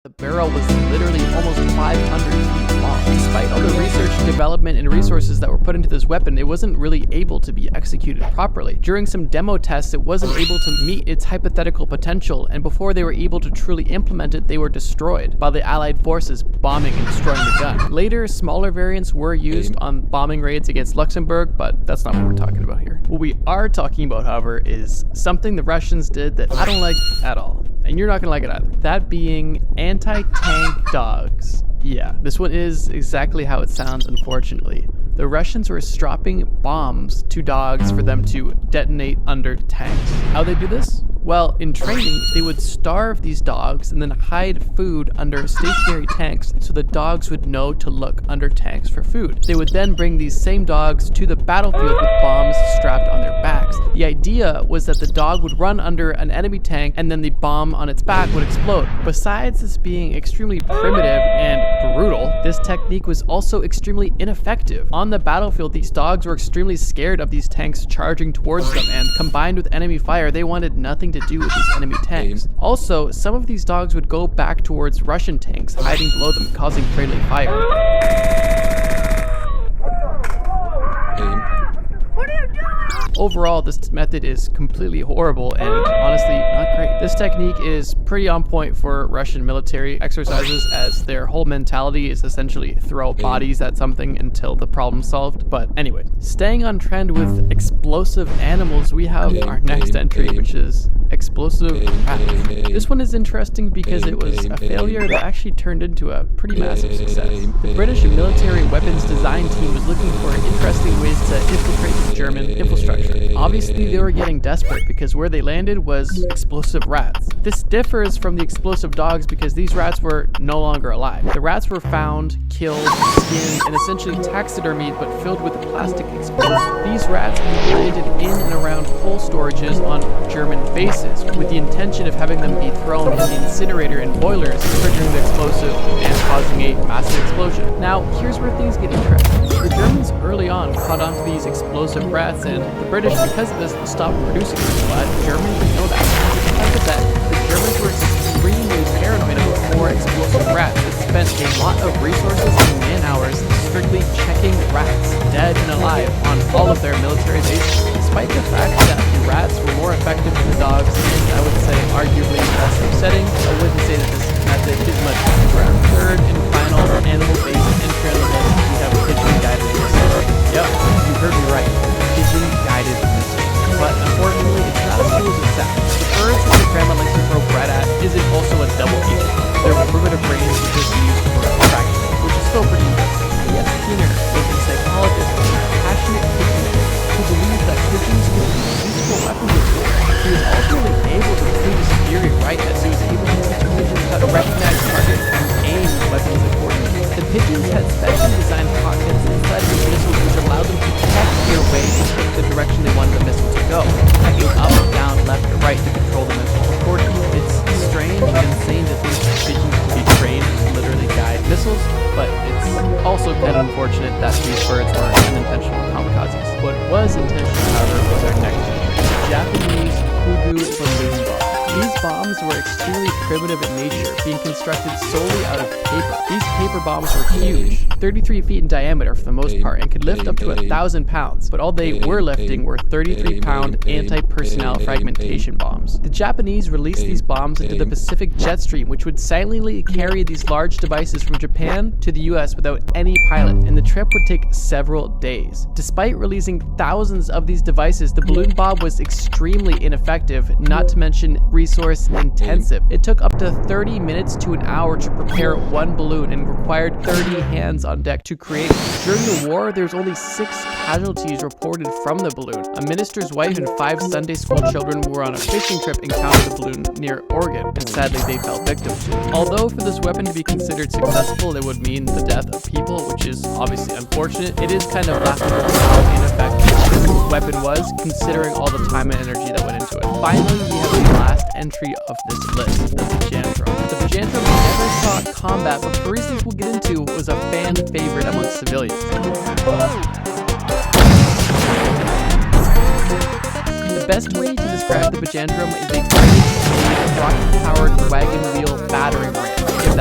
The barrel was literally almost 500 feet long. Despite all the research, development, and resources that were put into this weapon, it wasn't really able to be executed properly. During some demo tests, it wasn't able to meet its hypothetical potential, and before they were able to truly implement it, they were destroyed by the Allied forces bombing and destroying the gun. Later, smaller variants were used on bombing raids against Luxembourg, but that's not what we're talking about here. What we are talking about, however, is something the Russians did that I don't like at all. And you're not gonna like it either. That being anti-tank dogs. Yeah, this one is exactly how it sounds, unfortunately. The Russians were strapping bombs to dogs for them to detonate under tanks. How they do this? Well, in training, they would starve these dogs and then hide food under stationary tanks so the dogs would know to look under tanks for food. They would then bring these same dogs to the battlefield with bombs strapped on their backs. The idea was that the dog would run under an enemy tank and then the bomb on its back would explode. Besides this being extremely primitive and brutal, this technique was also extremely ineffective. On the battlefield, these dogs were extremely scared of these tanks charging towards them, and combined with enemy fire, they wanted nothing to do with these enemy tanks. Also, some of these dogs would go back towards Russian tanks, hiding below them, causing friendly fire. Overall, this method is completely horrible and honestly not great. This technique is pretty on point for Russian military exercises, as their whole mentality is essentially throw bodies at something until the problem's solved. But anyway, staying on trend with explosive animals, we have our next entry, which is explosive rats. This one is interesting because it was a failure that actually turned into a pretty massive success. The British military weapons design team was looking for interesting ways to infiltrate the German infrastructure. Obviously, they were getting desperate because where they landed was explosive rats. This differs from the explosive dogs because these rats were no longer alive. The rats were found, killed, skinned, and essentially taxidermied but filled with plastic explosive. These rats landed in and around coal storages on German bases with the intention of having them be thrown in the incinerator and boilers, triggering the explosive and causing a massive explosion. Now, here's where things get interesting. The Germans early on caught on to these explosive rats, and the British, because of this, stopped producing them, but Germany didn't know that. Because of that, the Germans were extremely paranoid about more explosive rats that spent a lot of resources and man-hours strictly checking rats, dead and alive, on all of their military bases. Despite the fact that the rats were more effective than the dogs, and I would say arguably less upsetting, I wouldn't say that this method is much better. Our third and final animal-based entry on the list, we have pigeon-guided missiles. Yep, you heard me right. Pigeon-guided missiles. But unfortunately, it's not as cool as it sounds. The birds that your grandma likes to throw bread at isn't also a double agent. Their primitive brains are just used for attraction, which is still pretty interesting. Yes, Skinner was a psychologist and a passionate pigeon who believed that pigeons were useful weapons of war. He was also able to complete his theory right, as he was able to teach pigeons how to recognize targets and aim weapons accordingly. The pigeons had specially designed pockets inside the missiles which allowed them to check their way to pick the direction they wanted the missile to go, checking up, down, left, or right to control the missile accordingly. It's strange and insane to think that pigeons can be trained to literally guide missiles, but it's also kind of unfortunate that these birds were unintentional kamikazes. What was intentional, however, was our next entry, Japanese hoodoo balloon bomb. These bombs were extremely primitive in nature, being constructed solely out of paper. These paper bombs were huge, 33 feet in diameter for the most part, and could lift up to 1,000 pounds, but all they were lifting were 33-pound anti-personnel fragmentation bombs. The Japanese released these bombs into the Pacific jet stream, which would silently carry these large devices from Japan to the US without any pilot, and the trip would take several days. Despite releasing thousands of these devices, the balloon bomb was extremely ineffective, not to mention resource intensive. It took up to 30 minutes to an hour to prepare one balloon and required 30 hands on deck to create it. During the war, there was only 6 casualties reported from the balloon. A minister's wife and 5 Sunday school children who were on a fishing trip encountered the balloon near Oregon, and sadly they fell victim to it. Although for this weapon to be considered successful, it would mean the death of people, which is obviously unfortunate. It is kind of laughable how ineffective this weapon was, considering all the time and energy that went into it. Finally, we have the last entry of this list, the Bajantrum. The Bajantrum never saw combat, but for reasons we'll get into, was a fan favorite amongst civilians. The best way to describe the Bajantrum is a rocket-powered wagon wheel battering ram. If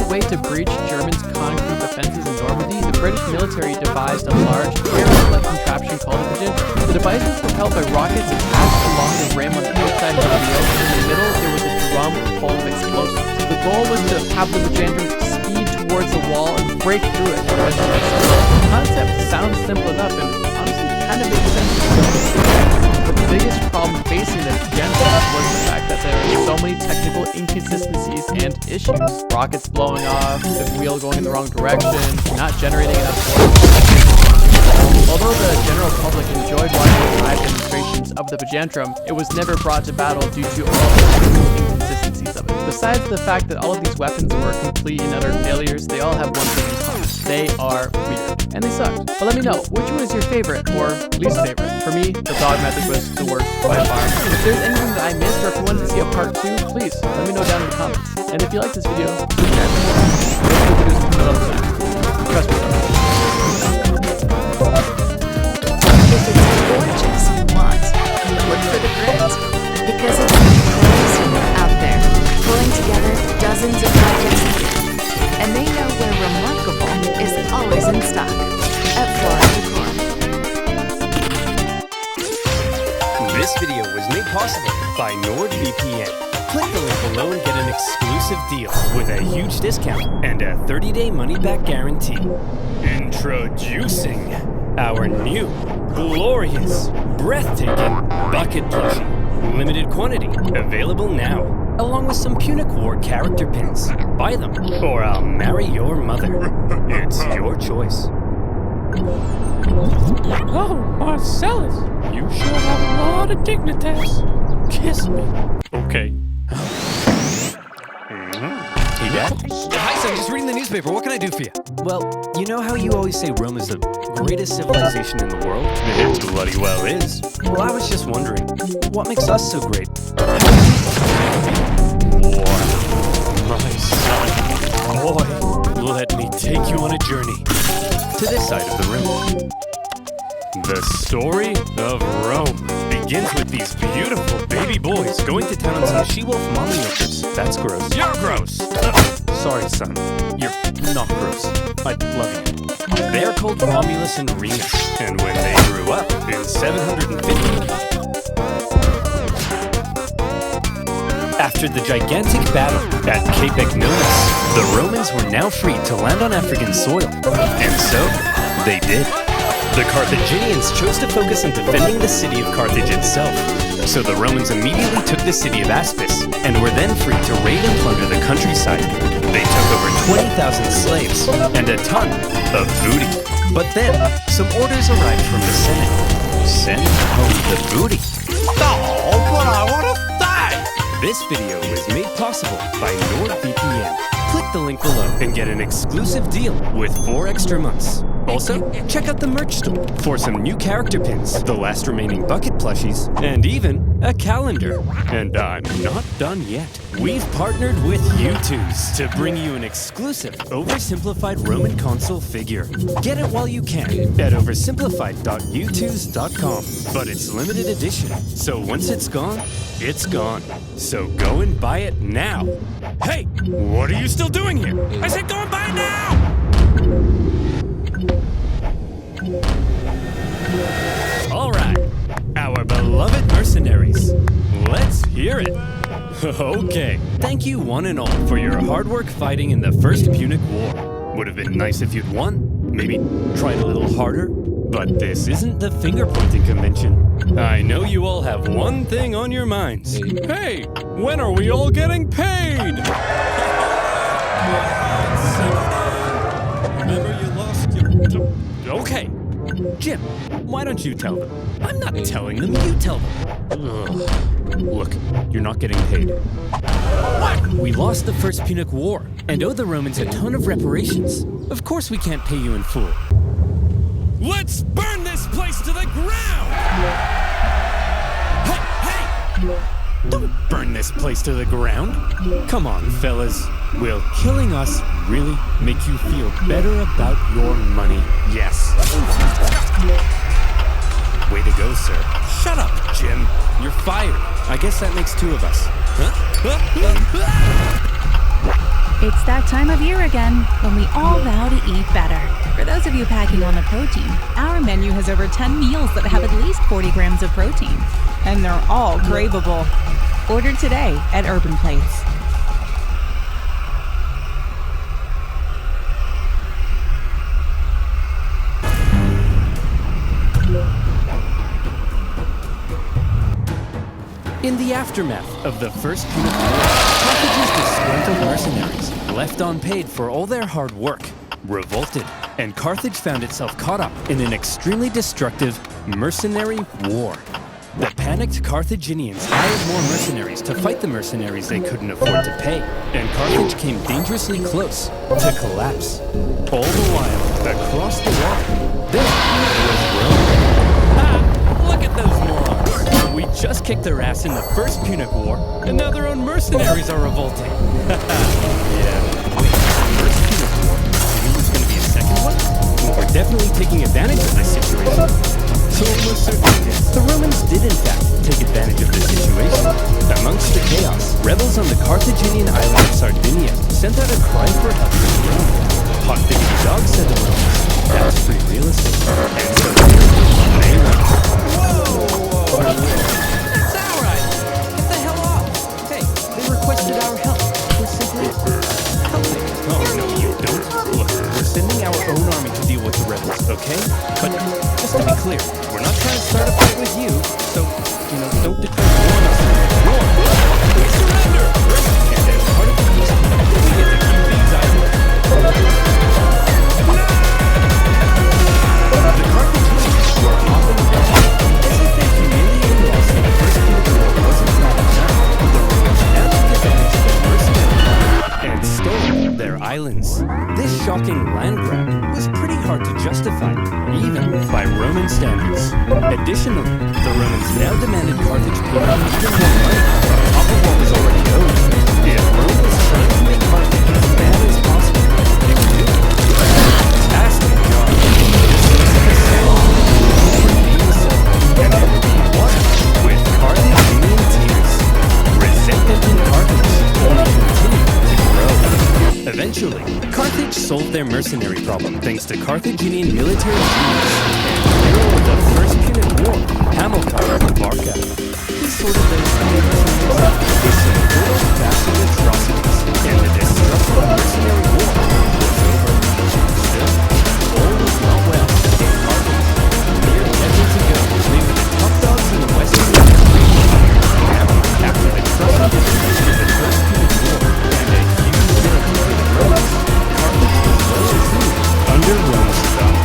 way to breach Germans' concrete defenses in Normandy, the British military devised a large air-like contraption called a Bajintra. The device was propelled by rockets attached along the rim on the outside of the wheel. In the middle, there was a drum full of explosives. The goal was to have the Bajintra speed towards the wall and break through it. The concept sounds simple enough and honestly kind of makes sense. But the biggest problem facing the Bajintra was the fact that there were so many technical inconsistencies and issues. Rockets blowing off, the wheel going in the wrong direction, not generating enough force. Although the general public enjoyed watching live demonstrations of the Bajintra, it was never brought to battle due to all the technical inconsistencies of it. Besides the fact that all of these weapons were complete and utter failures, they all have one thing in common. They are weird. And they sucked. But let me know, which one is your favorite or least favorite? For me, the dog method was the worst by far. If there's anything that I missed or if you wanted to see a part 2, please let me know down in the comments. And if you like this video, please share it. Videos coming up soon. Trust me. If it's gorgeous you want, look for the grit. Because it's the crazy out there, pulling together dozens of projects a year. And they know where remarkable is always in stock at Florida Decor. This video was made possible by NordVPN. Click the link below and get an exclusive deal with a huge discount and a 30-day money-back guarantee. Introducing our new, glorious, breathtaking bucket plushie. Limited quantity, available now, along with some Punic War character pins. Buy them, or I'll marry your mother. It's your choice. Oh, Marcellus, you sure have a lot of dignitas. Kiss me. Okay. Hey, Dad? Hi, son. Just reading the newspaper. What can I do for you? Well, you know how you always say Rome is the greatest civilization in the world? It bloody well is. Well, I was just wondering, what makes us so great? Wow, my son. Boy, let me take you on a journey to this side of the room. The story of Rome begins with these beautiful baby boys going to town on some she-wolf mommy milkers. That's gross. You're gross! Sorry, son. You're not gross. I love you. They're called Romulus and Remus, and when they grew up in 750... After the gigantic battle at Cape Ignotus, the Romans were now free to land on African soil. And so, they did. The Carthaginians chose to focus on defending the city of Carthage itself. So the Romans immediately took the city of Aspis, and were then free to raid and plunder the countryside. They took over 20,000 slaves, and a ton of booty. But then, some orders arrived from the Senate. Send home the booty. Oh, but I want to die! This video was made possible by NordVPN. Click the link below and get an exclusive deal with 4 extra months. Also, check out the merch store for some new character pins, the last remaining bucket plushies, and even a calendar. And I'm not done yet. We've partnered with U2s to bring you an exclusive oversimplified Roman consul figure. Get it while you can at oversimplified.u2s.com. But it's limited edition, so once it's gone, it's gone. So go and buy it now. Hey, what are you still doing here? I said go and buy it now! All right, our beloved mercenaries, let's hear it. Okay, thank you one and all for your hard work fighting in the First Punic War. Would have been nice if you'd won, maybe tried a little harder, but this isn't the finger-pointing convention. I know you all have one thing on your minds. Hey, when are we all getting paid? Remember you lost your... Okay. Jim, why don't you tell them? I'm not telling them, you tell them. Ugh. Look, you're not getting paid. What? We lost the First Punic War and owe the Romans a ton of reparations. Of course we can't pay you in full. Let's burn this place to the ground! Hey! Don't burn this place to the ground. Come on, fellas. Will killing us really make you feel better about your money? Yes. Way to go, sir. Shut up, Jim. You're fired. I guess that makes 2 of us. Huh? It's that time of year again when we all vow to eat better. For those of you packing on the protein, our menu has over 10 meals that have at least 40 grams of protein. And they're all craveable. Order today at Urban Plates. In the aftermath of the First Punic War, Carthage's disgruntled mercenaries, left unpaid for all their hard work, revolted, and Carthage found itself caught up in an extremely destructive mercenary war. The panicked Carthaginians hired more mercenaries to fight the mercenaries they couldn't afford to pay, and Carthage came dangerously close to collapse. All the while, across the water, there was Rome. Look at those morons! We just kicked their ass in the First Punic War, and now their own mercenaries are revolting. Yeah. Wait, First Punic War? You mean there's gonna be a second one? Well, we're definitely taking advantage of this situation. To almost certainly, the Romans did in fact take advantage of this situation. Amongst the chaos, rebels on the Carthaginian island of Sardinia sent out a cry for help from Rome. Hot 50 dogs, said the Romans. That's free real estate. And so they went. Whoa! That's our island! Get the hell off! Hey, they requested our help. We're simply helping. Oh, no, you don't. Look, we're sending our own army to deal with the rebels, okay? But just to be clear, we're not trying to start a fight with you, so, don't declare war on us. War! We surrender! Great! And as part of the peace, we get to keep these islands. The Carthaginians were often as if their humiliating loss in the First Punic War wasn't bad enough. The Romans now took advantage of their mercenaries and stole their islands. This shocking land grab was pretty hard to justify, even by Roman standards. Additionally, the Romans now demanded Carthage pay them even more money on top of what was already owed. If Rome was trying to make Carthage as bad as possible, they could do it. Fantastic job. And it would be won with Carthaginian tears. Resentment in Carthage only continued to grow. Eventually, Carthage solved their mercenary problem thanks to Carthaginian military genius and hero of the First Punic War, Hamilcar Barca. He sorted those mercenaries some good old-fashioned atrocities, and the destructive mercenary war was over. Still, all was not well in Carthage. Mere decades ago, they were the top dogs in the western Mediterranean. Now, after the crushing defeat of the First Punic War and a huge victory of the Romans, Carthage was well improved under Rome's thumb.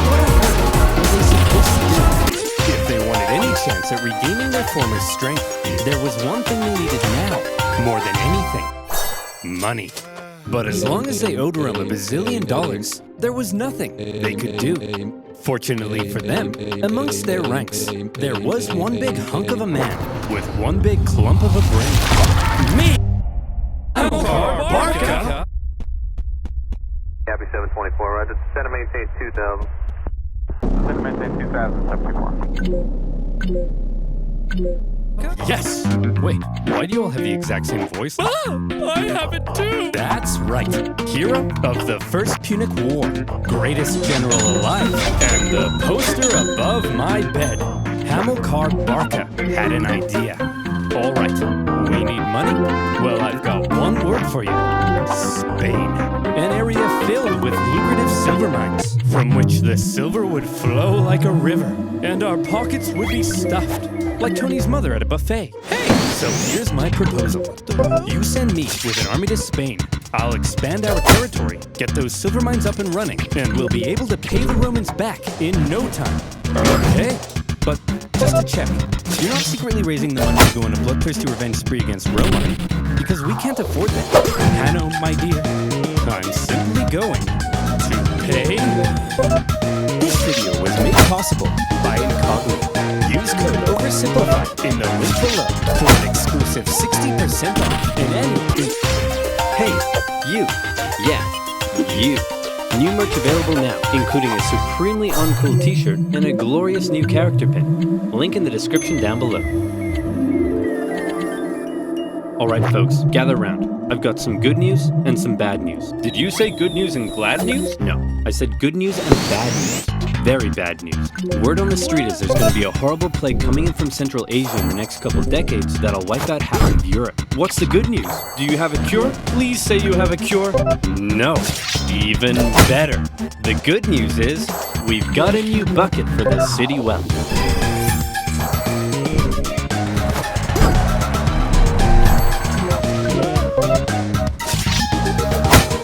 What on earth were they supposed to do? If they wanted any chance at regaining their former strength, there was one thing they needed now, more than anything: money. But as long as they owed Rome $1 bazillion, there was nothing they could do. Fortunately for them, amongst their ranks, there was one big hunk of a man with one big clump of a brain. Me! Hamilcar Barca! Copy 724, Roger. Center maintain 2000. Center maintain 2000, 724. Yes! Wait, why do you all have the exact same voice? I have it too! That's right. Hero of the First Punic War, greatest general alive, and the poster above my bed. Hamilcar Barca had an idea. All right, we need money? Well, I've got one word for you. Spain. An area filled with lucrative silver mines, from which the silver would flow like a river, and our pockets would be stuffed, like Tony's mother at a buffet. Hey! So here's my proposal. You send me with an army to Spain. I'll expand our territory, get those silver mines up and running, and we'll be able to pay the Romans back in no time. Okay? But just to check, you're not secretly raising the money to go on a bloodthirsty revenge spree against Rome, are you? Because we can't afford that. Hanno, my dear, I'm simply going to pay. This video was made possible by Incognito. Use code OVERSIMPLIFIED in the link below for an exclusive 60% off in any... Hey, you. Yeah, you. New merch available now, including a supremely uncool t-shirt and a glorious new character pin. Link in the description down below. Alright folks, gather round. I've got some good news and some bad news. Did you say good news and glad news? No, I said good news and bad news. Very bad news. Word on the street is there's going to be a horrible plague coming in from Central Asia in the next couple decades that'll wipe out half of Europe. What's the good news? Do you have a cure? Please say you have a cure. No. Even better. The good news is we've got a new bucket for the city well.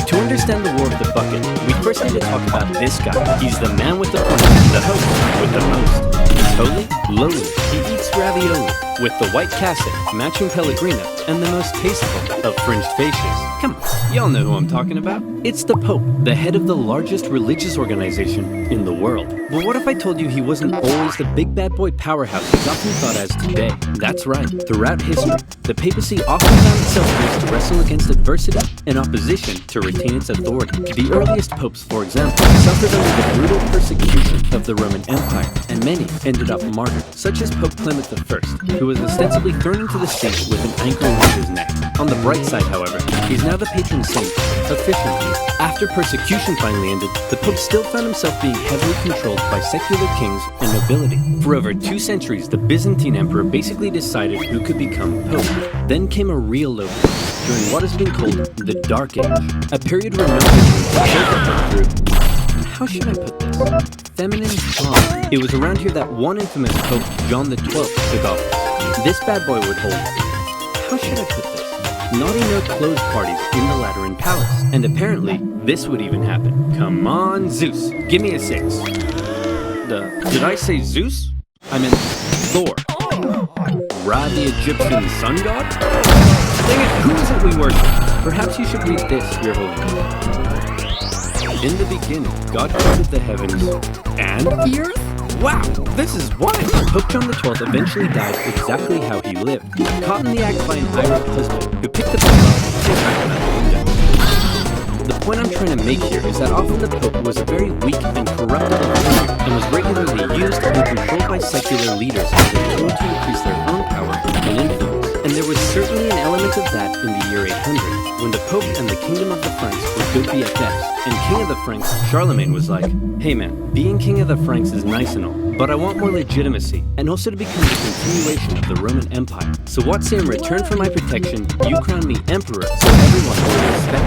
To understand the war of the bucket, we first need to talk about this guy. He's the man with the plan, the host with the most. He's holy, lowly, he eats ravioli, with the white cassock, matching Pellegrino, and the most tasteful of fringed fascias. Come on, y'all know who I'm talking about. It's the Pope, the head of the largest religious organization in the world. But what if I told you he wasn't always the big bad boy powerhouse he's often thought as today? That's right. Throughout history, the papacy often found itself forced to wrestle against adversity and opposition to retain its authority. The earliest popes, for example, suffered under the brutal persecution of the Roman Empire, and many ended up martyred, such as Pope Clement I, who was ostensibly thrown into the sea with an anchor around his neck. On the bright side, however, he's now the patron saint of fishermen. After persecution finally ended, the Pope still found himself being heavily controlled by secular kings and nobility. For over 2 centuries, the Byzantine emperor basically decided who could become Pope. Then came a real low point during what has been called the Dark Age, a period where no through, how should I put this? Feminine charm. It was around here that one infamous Pope, John XII, took office. This bad boy would hold, how should I put this? Naughty no-clothes parties in the Lateran Palace. And apparently, this would even happen. Come on, Zeus. Give me a 6. Did I say Zeus? I meant Thor. Ra, the Egyptian sun god? Dang it, who is it we worship? Perhaps you should read this, Your Holiness. In the beginning, God created the heavens and the earth? Wow, this is why Pope John XII eventually died exactly how he lived, caught in the act by an irate husband who picked the Pope up and back him out the window. The point I'm trying to make here is that often the Pope was a very weak and corruptible figure and was regularly used and controlled by secular leaders as a tool to increase their own power and influence. And there was certainly an element of that in the year 800, when the Pope and the Kingdom of the Franks were good BFFs, and King of the Franks, Charlemagne, was like, hey man, being King of the Franks is nice and all, but I want more legitimacy, and also to become the continuation of the Roman Empire. So what say in return for my protection, you crown me Emperor so everyone will respect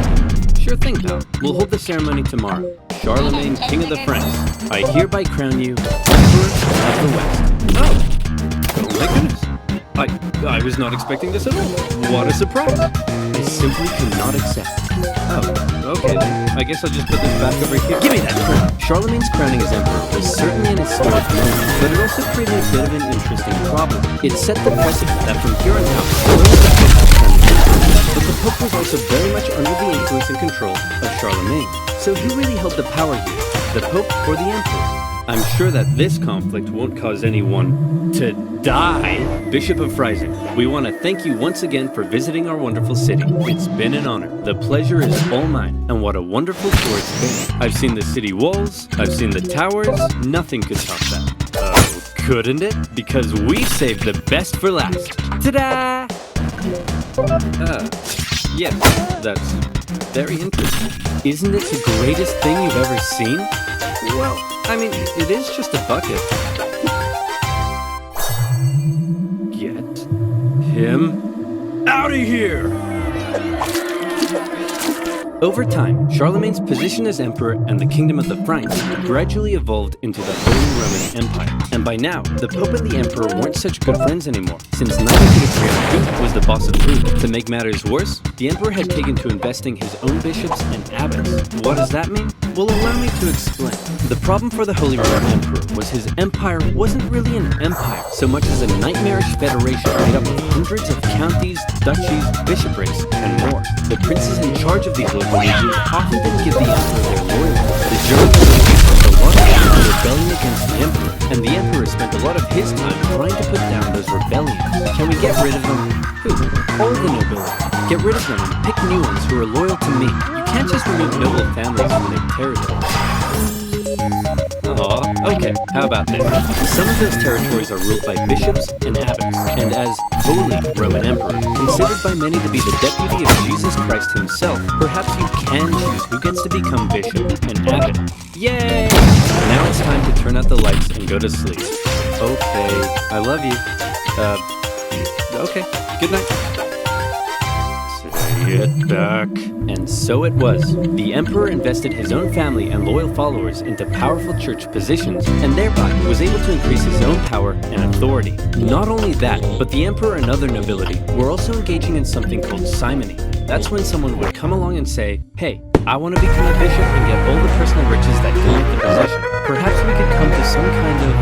me? Sure thing, pal. We'll hold the ceremony tomorrow. Charlemagne, King of the Franks, I hereby crown you Emperor of the West. Oh my goodness. I was not expecting this at all. What a surprise. I simply cannot accept. Oh, okay then. I guess I'll just put this back over here. Give me that crown! Charlemagne's crowning as emperor was certainly an historic moment, but it also created a bit of an interesting problem. It set the precedent that from here on out, but the Pope was also very much under the influence and control of Charlemagne. So who really held the power here? The Pope or the Emperor? I'm sure that this conflict won't cause anyone to die. Bishop of Freising, we want to thank you once again for visiting our wonderful city. It's been an honor. The pleasure is all mine, and what a wonderful tour it's been. I've seen the city walls, I've seen the towers, nothing could top that. Oh, couldn't it? Because we saved the best for last. Ta-da! Yes, that's very interesting. Isn't it the greatest thing you've ever seen? Well, I mean, it is just a bucket. Get him out of here! Over time, Charlemagne's position as emperor and the kingdom of the Franks gradually evolved into the Holy Roman Empire. And by now, the Pope and the Emperor weren't such good friends anymore, since neither could agree on who was the boss of who. To make matters worse, the Emperor had taken to investing his own bishops and abbots. What does that mean? Well, allow me to explain. The problem for the Holy Roman Emperor was his empire wasn't really an empire, so much as a nightmarish federation made up of hundreds of counties, duchies, bishoprics, and more. The princes in charge of these local regions often didn't give the emperor their loyalty. The German caused a lot of rebellion against the emperor, and the emperor spent a lot of his time trying to put down those rebellions. Can we get rid of them? Who? All the nobility. Get rid of them and pick new ones who are loyal to me. You can't just remove noble families from their territory. Oh, Aw, okay, how about this? Some of those territories are ruled by bishops and abbots, and as Holy Roman Emperor, considered by many to be the deputy of Jesus Christ himself, perhaps you can choose who gets to become bishop and abbot. Yay! Now it's time to turn out the lights and go to sleep. Okay, I love you. Okay, good night. Say it back. And so it was. The emperor invested his own family and loyal followers into powerful church positions, and thereby was able to increase his own power and authority. Not only that, but the emperor and other nobility were also engaging in something called simony. That's when someone would come along and say, hey, I want to become a bishop and get all the personal riches that come with the position. Perhaps we could come to some kind of...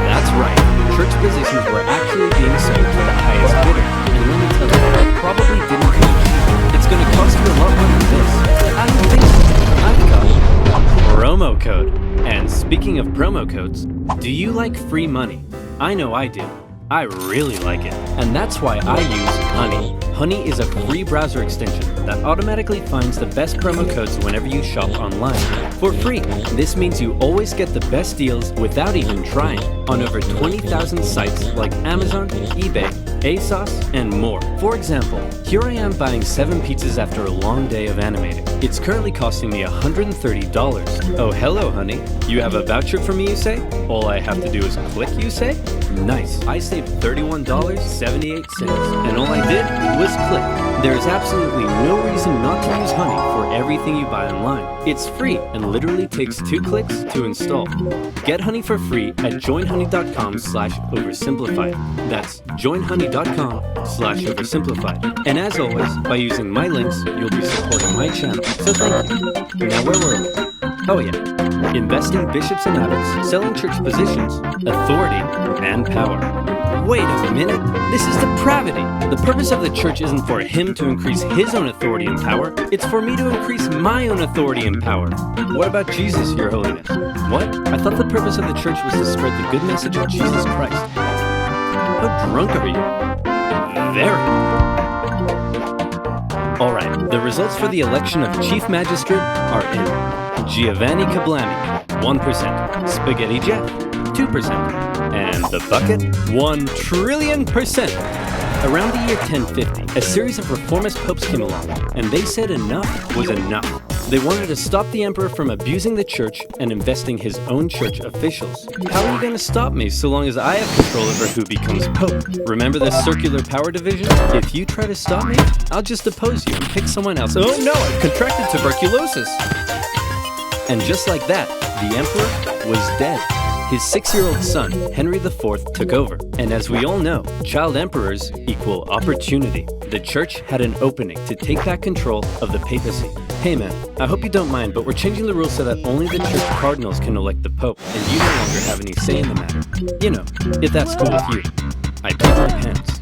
That's right. Church positions were actually being sold to the highest bidder. And let me tell you, it probably didn't come cheap. It's going to cost you a lot more than this. I don't think so. I've got a promo code. And speaking of promo codes, do you like free money? I know I do. I really like it. And that's why I use Honey. Honey is a free browser extension that automatically finds the best promo codes whenever you shop online. For free. This means you always get the best deals without even trying on over 20,000 sites like Amazon, eBay, ASOS, and more. For example, here I am buying 7 pizzas after a long day of animating. It's currently costing me $130. Oh, hello, honey. You have a voucher for me, you say? All I have to do is click, you say? Nice. I saved $31.78, and all I did was click. There is absolutely no reason not to use Honey for everything you buy online. It's free and literally takes 2 clicks to install. Get Honey for free at joinhoney.com/oversimplified. That's joinhoney.com/oversimplified. And as always, by using my links, you'll be supporting my channel. So thank you. Now where were we? Oh yeah. Investing bishops and abbots, selling church positions, authority, and power. Wait a minute, this is depravity. The purpose of the church isn't for him to increase his own authority and power, it's for me to increase my own authority and power. What about Jesus, Your Holiness? What? I thought the purpose of the church was to spread the good message of Jesus Christ. How drunk are you? Very. Alright, the results for the election of Chief Magistrate are in. Giovanni Kablami, 1%. Spaghetti Jeff, 2%. And the bucket, 1 trillion%. Around the year 1050, a series of reformist popes came along, and they said enough was enough. They wanted to stop the emperor from abusing the church and investing his own church officials. How are you going to stop me so long as I have control over who becomes pope? Remember the circular power division? If you try to stop me, I'll just depose you and pick someone else. Oh no, I've contracted tuberculosis! And just like that, the emperor was dead. His 6-year-old son, Henry IV, took over. And as we all know, child emperors equal opportunity. The church had an opening to take back control of the papacy. Hey man, I hope you don't mind, but we're changing the rules so that only the church cardinals can elect the pope, and you no longer have any say in the matter. You know, if that's cool with you. I paid my pants.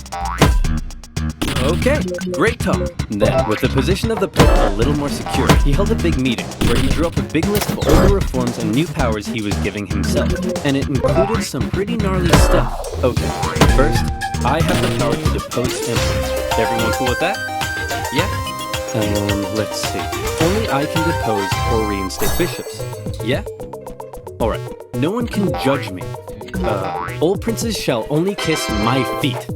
Okay, great talk. Then, with the position of the Pope a little more secure, he held a big meeting where he drew up a big list of all the reforms and new powers he was giving himself. And it included some pretty gnarly stuff. Okay, first, I have the power to depose emperors. Everyone cool with that? Yeah? Let's see. Only I can depose or reinstate bishops. Yeah? Alright, no one can judge me. All princes shall only kiss my feet.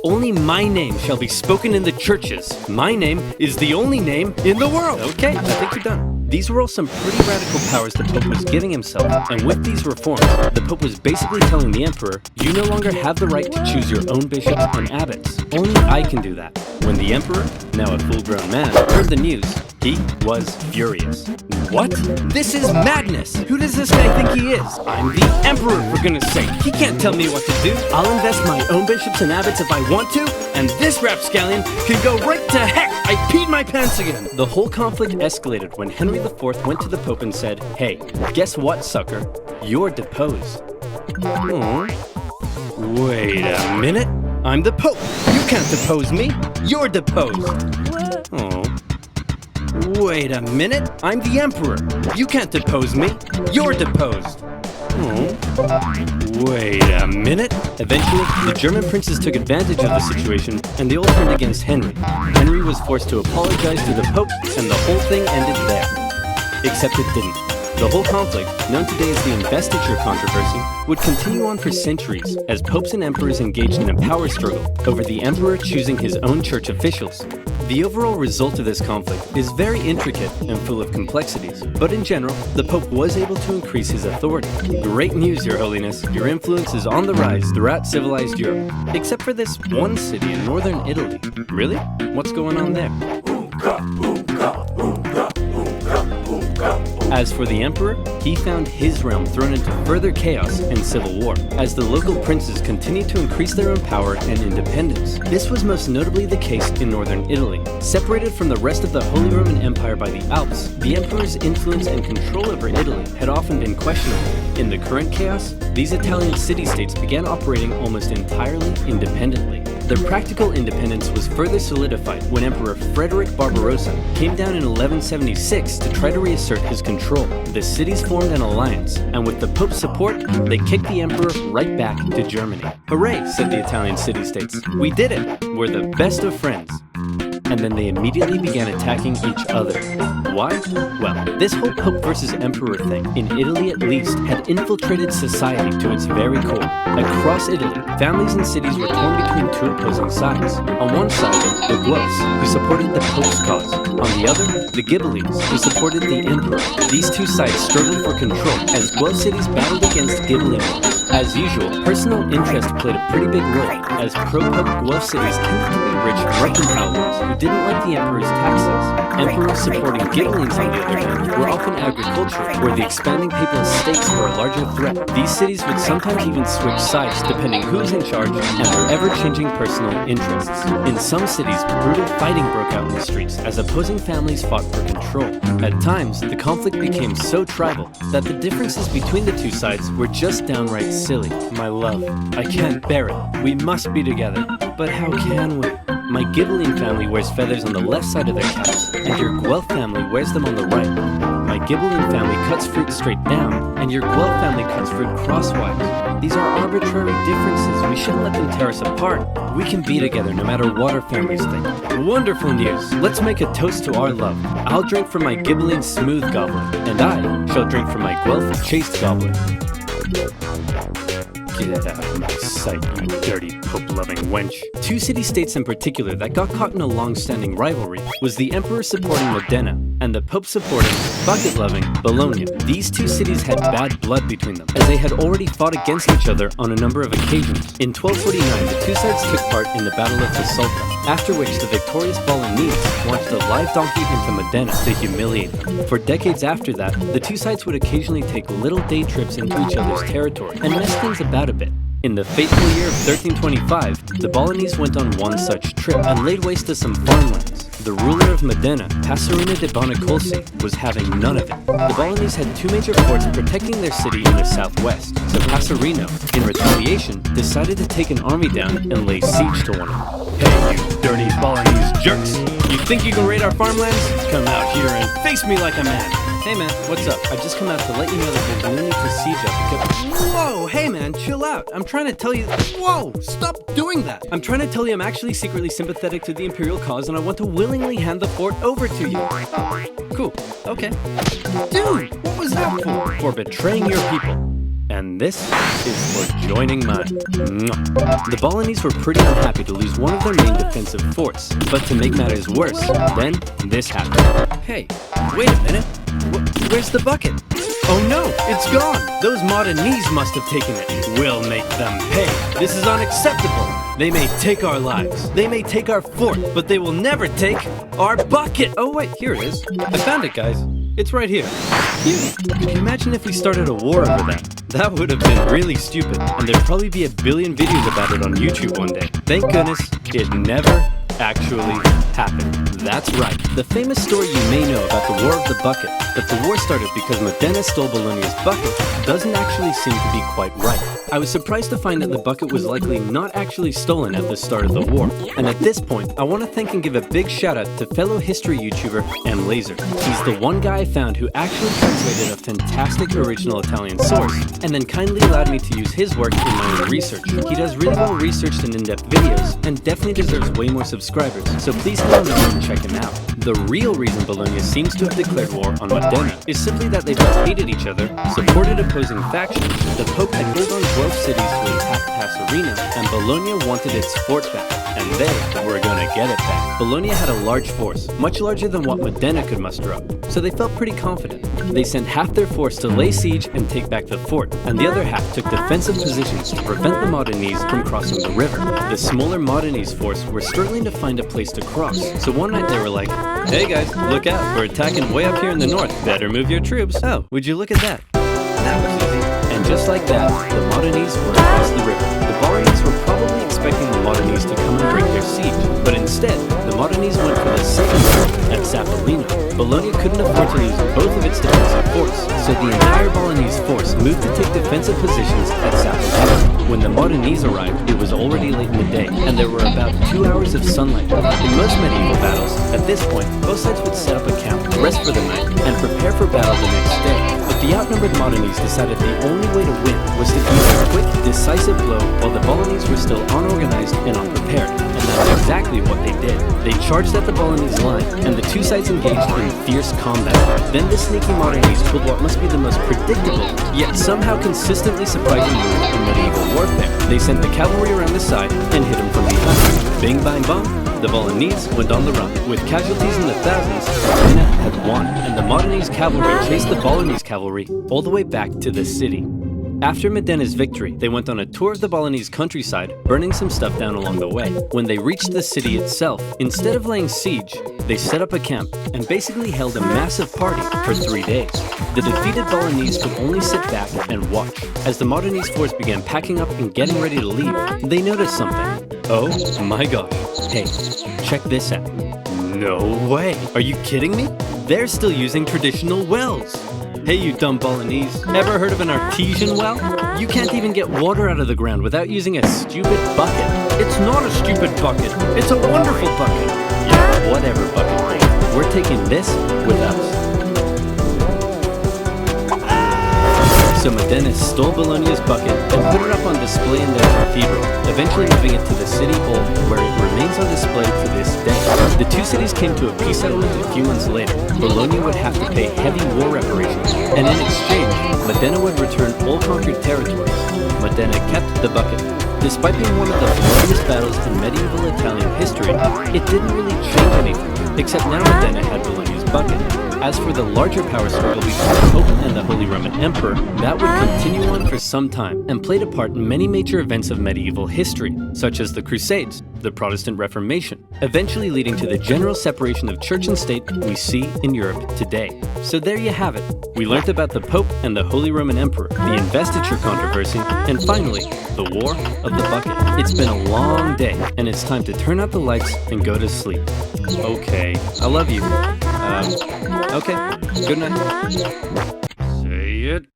Only my name shall be spoken in the churches. My name is the only name in the world. Okay, I think you're done. These were all some pretty radical powers the Pope was giving himself, and with these reforms, the Pope was basically telling the Emperor, you no longer have the right to choose your own bishops and abbots. Only I can do that. When the Emperor, now a full-grown man, heard the news, he was furious. What? This is madness! Who does this guy think he is? I'm the Emperor, for goodness sake! He can't tell me what to do! I'll invest my own bishops and abbots if I want to, and this rapscallion can go right to heck! I peed my pants again! The whole conflict escalated when Henry IV went to the Pope and said, hey, guess what, sucker? You're deposed. Wait a minute! I'm the Pope! You can't depose me! You're deposed! Wait a minute! I'm the Emperor! You can't depose me! You're deposed! Wait a minute! Eventually, the German princes took advantage of the situation, and they all turned against Henry. Henry was forced to apologize to the Pope, and the whole thing ended there. Except it didn't. The whole conflict, known today as the investiture controversy, would continue on for centuries as popes and emperors engaged in a power struggle over the emperor choosing his own church officials. The overall result of this conflict is very intricate and full of complexities, but in general, the Pope was able to increase his authority. Great news, Your Holiness. Your influence is on the rise throughout civilized Europe, except for this one city in northern Italy. Really? What's going on there? As for the emperor, he found his realm thrown into further chaos and civil war, as the local princes continued to increase their own power and independence. This was most notably the case in northern Italy. Separated from the rest of the Holy Roman Empire by the Alps, the emperor's influence and control over Italy had often been questionable. In the current chaos, these Italian city-states began operating almost entirely independently. Their practical independence was further solidified when Emperor Frederick Barbarossa came down in 1176 to try to reassert his control. The cities formed an alliance, and with the Pope's support, they kicked the emperor right back to Germany. Hooray, said the Italian city-states. We did it! We're the best of friends. And then they immediately began attacking each other. Why? Well, this whole Pope versus Emperor thing, in Italy at least, had infiltrated society to its very core. Across Italy, families and cities were torn between two opposing sides. On one side, the Guelphs, who supported the Pope's cause. On the other, the Ghibellines, who supported the Emperor. These two sides struggled for control as Guelph cities battled against Ghibelline ones. As usual, personal interest played a pretty big role, as pro-Pope Guelph cities tended to be rich mercantile ones who didn't like the emperor's taxes. Emperors supporting Ghibellines, on the other hand, were often agricultural, where the expanding papal estates were a larger threat. These cities would sometimes even switch sides depending who was in charge and their ever-changing personal interests. In some cities, brutal fighting broke out in the streets as opposing families fought for control. At times, the conflict became so tribal that the differences between the two sides were just downright silly. My love, I can't bear it. We must be together. But how can we? My Ghibelline family wears feathers on the left side of their caps, and your Guelph family wears them on the right. My Ghibelline family cuts fruit straight down, and your Guelph family cuts fruit crosswise. These are arbitrary differences. We shouldn't let them tear us apart. We can be together no matter what our families think. Wonderful news. Let's make a toast to our love. I'll drink from my Ghibelline smooth goblet, and I shall drink from my Guelph chaste goblet. Get out of my sight, you dirty Pope-loving wench. Two city-states in particular that got caught in a long-standing rivalry was the Emperor supporting Modena and the Pope supporting, bucket-loving, Bologna. These two cities had bad blood between them, as they had already fought against each other on a number of occasions. In 1249, the two sides took part in the Battle of Bisalta, after which the victorious Bolognese launched a live donkey into Modena to humiliate them. For decades after that, the two sides would occasionally take little day trips into each other's territory and mess things about a bit. In the fateful year of 1325, the Bolognese went on one such trip and laid waste to some farmlands. The ruler of Modena, Passerino de Bonacolsi, was having none of it. The Bolognese had two major forts protecting their city in the southwest, so Passerino, in retaliation, decided to take an army down and lay siege to one of them. Hey, you dirty Bolognese jerks! You think you can raid our farmlands? Come out here and face me like a man! Hey man, what's up? I just come out to let you know that there's no need to siege up because... Whoa, hey man, chill out. I'm trying to tell you... Whoa, stop doing that. I'm trying to tell you I'm actually secretly sympathetic to the Imperial cause and I want to willingly hand the fort over to you. Cool, okay. Dude, what was that for? For betraying your people. And this is for joining mine. The Bolognese were pretty unhappy to lose one of their main defensive forts, but to make matters worse, then this happened. Hey, wait a minute. Where's the bucket? Oh no, it's gone! Those Modenese must have taken it. We'll make them pay. This is unacceptable. They may take our lives, they may take our fort, but they will never take our bucket! Oh wait, here it is. I found it, guys. It's right here. Can you imagine if we started a war over that? That would have been really stupid, and there'd probably be a billion videos about it on YouTube one day. Thank goodness it never actually happened. That's right. The famous story you may know about the War of the Bucket, that the war started because Modena stole Bologna's bucket, doesn't actually seem to be quite right. I was surprised to find that the bucket was likely not actually stolen at the start of the war. And at this point, I want to thank and give a big shout out to fellow history YouTuber M. Laser. He's the one guy I found who actually translated a fantastic original Italian source, and then kindly allowed me to use his work in my own research. He does really well researched and in-depth videos, and definitely deserves way more subscribers, so please come on over and check him out. The real reason Bologna seems to have declared war on Modena is simply that they both hated each other, supported opposing factions, the Pope had pulled on 12 cities to attack Passerina, and Bologna wanted its fort back, and they were gonna get it back. Bologna had a large force, much larger than what Modena could muster up, so they felt pretty confident. They sent half their force to lay siege and take back the fort, and the other half took defensive positions to prevent the Modenese from crossing the river. The smaller Modenese force were struggling to find a place to cross, so one night they were like, "Hey guys, look out, we're attacking way up here in the north, better move your troops." Oh, would you look at that? That was easy. And just like that, the Modenese were across the river. The Bolognese were probably expecting the Modenese to come and break their siege, but instead, the Modenese went for the second battle at Sapolino. Bologna couldn't afford to lose both of its defensive force, so the entire Bolognese force moved to take defensive positions at Sapolino. When the Modenese arrived, it was already late in the day, and there were about 2 hours of sunlight. In most medieval battles, at this point, both sides would set up a camp, rest for the night, and prepare for battle the next day. But the outnumbered Modenese decided the only way to win was to deal a quick, decisive blow while the Bolognese were still unorganized and unprepared. And that's exactly what they did. They charged at the Bolognese line, and the two sides engaged in fierce combat. Then the sneaky Modenese pulled what must be the most predictable, yet somehow consistently surprising move in medieval warfare. They sent the cavalry around the side and hit them from behind. Bing bang bong, the Bolognese went on the run. With casualties in the thousands, Modena had won, and the Modenese cavalry chased the Bolognese cavalry all the way back to the city. After Modena's victory, they went on a tour of the Bolognese countryside, burning some stuff down along the way. When they reached the city itself, instead of laying siege, they set up a camp and basically held a massive party for 3 days. The defeated Bolognese could only sit back and watch. As the Modenese force began packing up and getting ready to leave, they noticed something. Oh my gosh. Hey, check this out. No way. Are you kidding me? They're still using traditional wells. Hey you dumb Bolognese, ever heard of an artesian well? You can't even get water out of the ground without using a stupid bucket. It's not a stupid bucket, it's a wonderful bucket. Yeah, whatever bucket. We're taking this with us. So Modena stole Bologna's bucket and put it up on display in their cathedral, eventually moving it to the city hall where it remains on display to this day. The two cities came to a peace settlement a few months later. Bologna would have to pay heavy war reparations, and in exchange, Modena would return all conquered territories. Modena kept the bucket. Despite being one of the bloodiest battles in medieval Italian history, it didn't really change anything, except now Modena had Bologna's bucket. As for the larger power struggle between the Pope and the Holy Roman Emperor, that would continue on for some time and played a part in many major events of medieval history, such as the Crusades, the Protestant Reformation, eventually leading to the general separation of church and state we see in Europe today. So there you have it. We learned about the Pope and the Holy Roman Emperor, the investiture controversy, and finally, the War of the Bucket. It's been a long day, and it's time to turn out the lights and go to sleep. Okay, I love you. Okay, good night. Say it.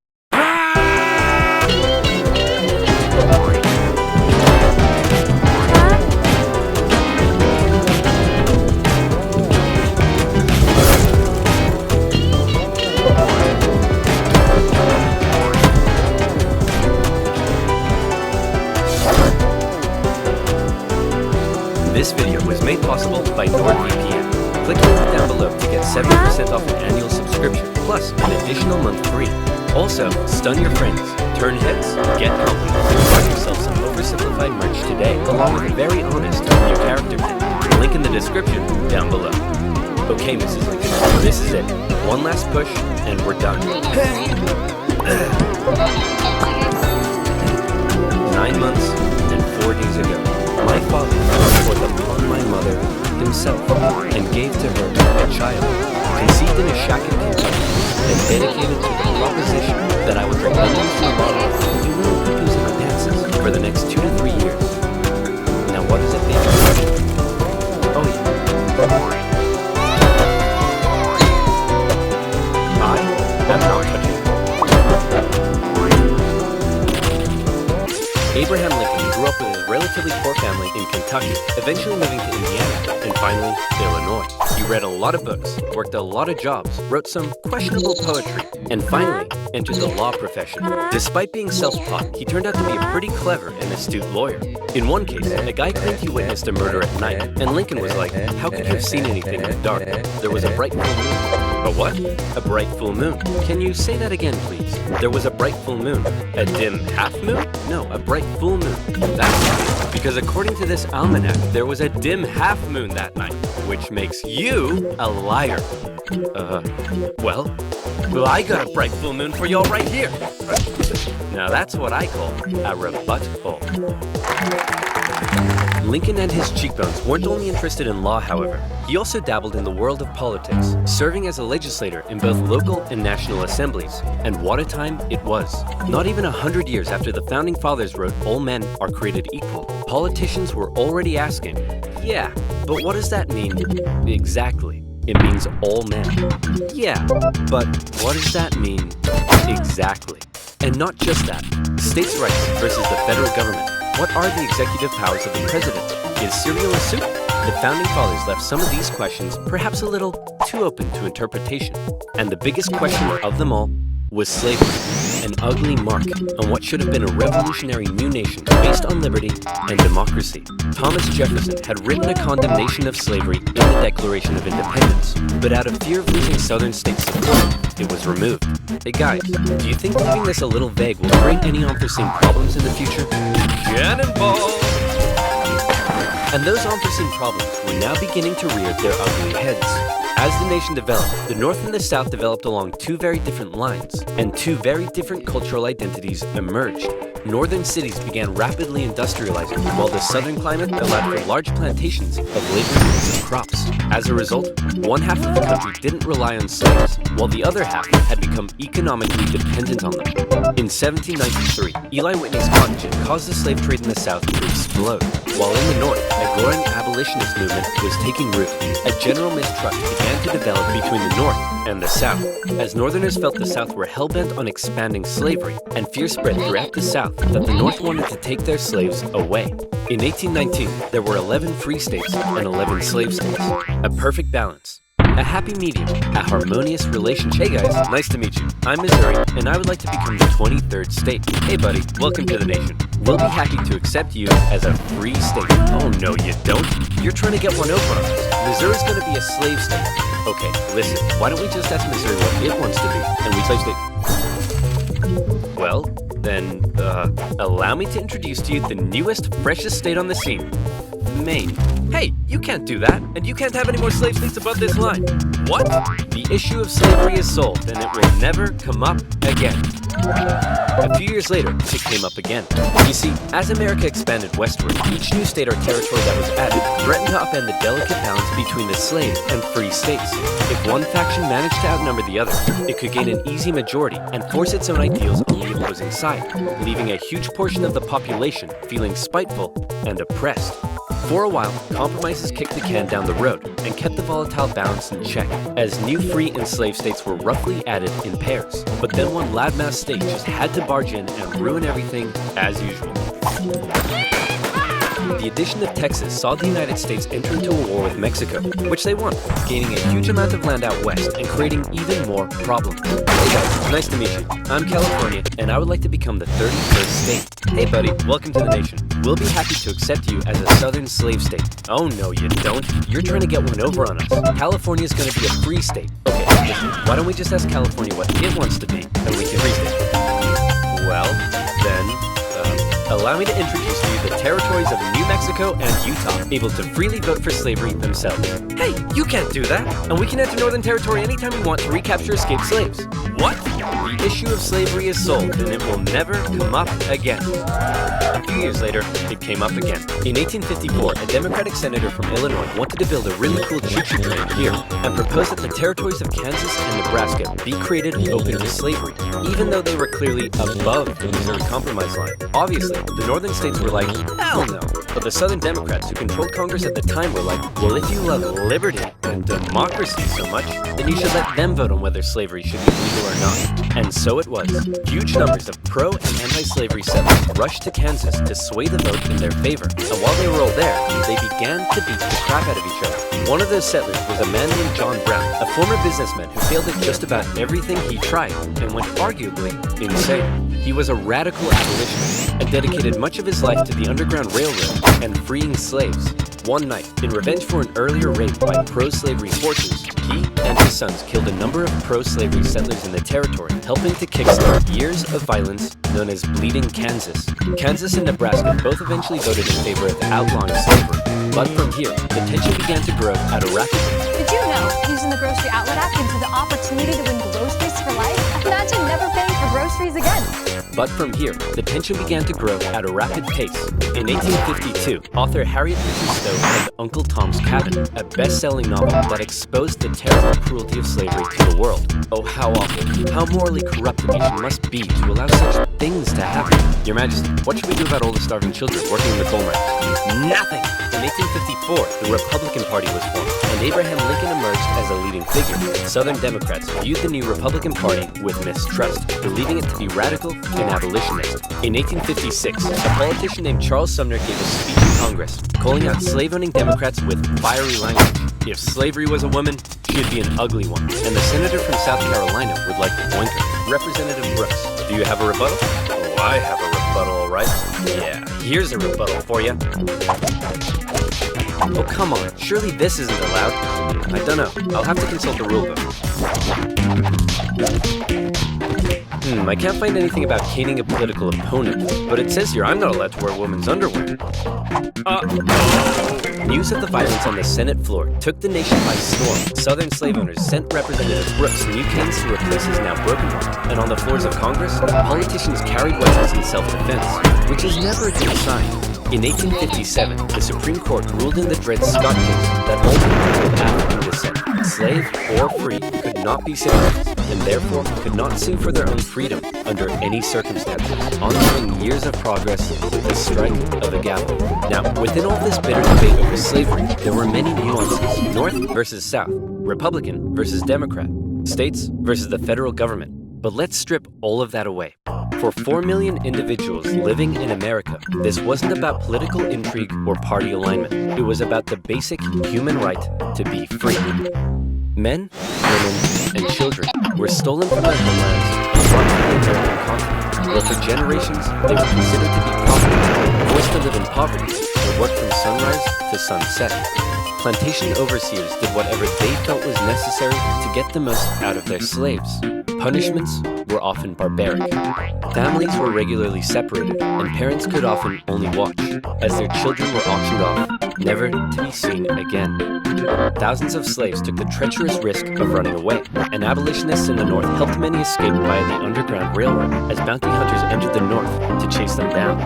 This video was made possible by NordVPN. Click the link down below to get 70% off an annual subscription, plus an additional month free. Also, stun your friends, turn heads, get compliments, and buy yourself some oversimplified merch today, along with a very honest new character pin. Link in the description down below. Okay, Mrs. Lincoln, this is it. One last push, and we're done. 9 months and 4 days ago, my father brought forth upon my mother himself and gave to her a child, conceived in a shack in Kentucky, and dedicated to the proposition that I would bring onions from the bottle and do little cuckoos in my dances for the next 2 to 3 years. Now what is it, baby? Oh yeah. I am not touching. Abraham Lincoln grew up with his relative relatively poor family in Kentucky, eventually moving to Indiana, and finally, Illinois. He read a lot of books, worked a lot of jobs, wrote some questionable poetry, and finally entered the law profession. Despite being self-taught, he turned out to be a pretty clever and astute lawyer. In one case, a guy claimed he witnessed a murder at night, and Lincoln was like, how could you have seen anything in the dark? There was a bright full moon. A what? A bright full moon. Can you say that again, please? There was a bright full moon. A dim half moon? No, a bright full moon. That's right, because according to this almanac, there was a dim half moon that night, which makes you a liar. Well, I got a bright full moon for y'all right here. Now that's what I call a rebuttal. Lincoln and his cheekbones weren't only interested in law, however. He also dabbled in the world of politics, serving as a legislator in both local and national assemblies. And what a time it was. Not even 100 years after the Founding Fathers wrote all men are created equal, politicians were already asking, yeah, but what does that mean exactly? It means all men. Yeah, but what does that mean exactly? And not just that. States' rights versus the federal government. What are the executive powers of the president? Is cereal a soup? The Founding Fathers left some of these questions perhaps a little too open to interpretation. And the biggest question of them all was slavery, an ugly mark on what should have been a revolutionary new nation based on liberty and democracy. Thomas Jefferson had written a condemnation of slavery in the Declaration of Independence, but out of fear of losing Southern states' support, it was removed. Hey guys, do you think leaving this a little vague will create any unforeseen problems in the future? Cannonball! And those unforeseen problems were now beginning to rear their ugly heads. As the nation developed, the North and the South developed along two very different lines, and two very different cultural identities emerged. Northern cities began rapidly industrializing, while the southern climate allowed for large plantations of labor-intensive crops. As a result, one half of the country didn't rely on slaves, while the other half had become economically dependent on them. In 1793, Eli Whitney's cotton gin caused the slave trade in the South to explode, while in the North, a growing abolitionist movement was taking root. A general mistrust began to develop between the North and the South, as Northerners felt the South were hell-bent on expanding slavery, and fear spread throughout the South that the North wanted to take their slaves away. In 1819, there were 11 free states and 11 slave states. A perfect balance. A happy medium, a harmonious relationship. Hey guys, nice to meet you. I'm Missouri, and I would like to become the 23rd state. Hey buddy, welcome to the nation. We'll be happy to accept you as a free state. Oh no, you don't. You're trying to get one over on us. Missouri's gonna be a slave state. Okay, listen, why don't we just ask Missouri what it wants to be, and we slave state. Well, then, allow me to introduce to you the newest, freshest state on the scene, Maine. Hey, you can't do that, and you can't have any more slave states above this line. What? The issue of slavery is solved, and it will never come up again. A few years later, it came up again. You see, as America expanded westward, each new state or territory that was added threatened to upend the delicate balance between the slave and free states. If one faction managed to outnumber the other, it could gain an easy majority and force its own ideals on the opposing side, leaving a huge portion of the population feeling spiteful and oppressed. For a while, compromises kicked the can down the road and kept the volatile balance in check, as new free and slave states were roughly added in pairs. But then one loudmouth state just had to barge in and ruin everything as usual. The addition of Texas saw the United States enter into a war with Mexico, which they won, gaining a huge amount of land out west and creating even more problems. Hey guys, nice to meet you. I'm California, and I would like to become the 31st state. Hey buddy, welcome to the nation. We'll be happy to accept you as a southern slave state. Oh no, you don't. You're trying to get one over on us. California's gonna be a free state. Okay, listen, why don't we just ask California what it wants to be, and we can free state. Well, then, allow me to introduce to you the territories of New Mexico and Utah, able to freely vote for slavery themselves. Hey, you can't do that! And we can enter Northern Territory anytime we want to recapture escaped slaves. What? The issue of slavery is solved, and it will never come up again. A few years later, it came up again. In 1854, a Democratic senator from Illinois wanted to build a really cool choo-choo train here, and proposed that the territories of Kansas and Nebraska be created open to slavery, even though they were clearly above the Missouri Compromise line. Obviously, the northern states were like, hell no. But the southern Democrats who controlled Congress at the time were like, well, if you love liberty and democracy so much, then you should let them vote on whether slavery should be legal or not. And so it was. Huge numbers of pro- and anti-slavery settlers rushed to Kansas abolitionists to sway the vote in their favor. And while they were all there, they began to beat the crap out of each other. One of those settlers was a man named John Brown, a former businessman who failed at just about everything he tried and went arguably insane. He was a radical abolitionist and dedicated much of his life to the Underground Railroad and freeing slaves. One night, in revenge for an earlier raid by pro-slavery forces, he and his sons killed a number of pro-slavery settlers in the territory, helping to kickstart years of violence known as Bleeding Kansas. Kansas and Nebraska both eventually voted in favor of outlawing slavery, but from here, the tension began to grow at a rapid pace. Did you know using the Grocery Outlet app gives you the opportunity to win groceries for life? Imagine never paying for groceries again. But from here, the tension began to grow at a rapid pace. In 1852, author Harriet Beecher Stowe penned Uncle Tom's Cabin, a best-selling novel that exposed the terrible cruelty of slavery to the world. Oh, how awful, how morally corrupt the nation must be to allow such things to happen. Your Majesty, what should we do about all the starving children working in the coal mines? Nothing! In 1854, the Republican Party was formed, and Abraham Lincoln emerged as a leading figure. Southern Democrats viewed the new Republican Party with mistrust, believing it to be radical and abolitionist. In 1856, a politician named Charles Sumner gave a speech in Congress, calling out slave-owning Democrats with fiery language. If slavery was a woman, she'd be an ugly one, and the senator from South Carolina would like to boink her. Representative Brooks, do you have a rebuttal? Oh, I have a rebuttal, all right. Yeah, here's a rebuttal for you. Oh, come on. Surely this isn't allowed. I don't know. I'll have to consult the rulebook. I can't find anything about caning a political opponent, but it says here I'm not allowed to wear a woman's underwear. News of the violence on the Senate floor took the nation by storm. Southern slave owners sent Representative Brooks new canes to replace his now broken one. And on the floors of Congress, politicians carried weapons in self-defense, which is never a good sign. In 1857, the Supreme Court ruled in the Dred Scott case that all people of African descent, slave or free, could not be citizens, and therefore could not sue for their own freedom under any circumstances, honoring years of progress with the strike of the gavel. Now, within all this bitter debate over slavery, there were many nuances: North versus South, Republican versus Democrat, states versus the federal government. But let's strip all of that away. For 4 million individuals living in America, this wasn't about political intrigue or party alignment. It was about the basic human right to be free. Men, women, and children were stolen from their homelands and brought to the American continent, where for generations they were considered to be property, forced to live in poverty, and work from sunrise to sunset. Plantation overseers did whatever they felt was necessary to get the most out of their slaves. Punishments were often barbaric. Families were regularly separated, and parents could often only watch as their children were auctioned off, never to be seen again. Thousands of slaves took the treacherous risk of running away, and abolitionists in the North helped many escape via the Underground Railroad as bounty hunters entered the North to chase them down.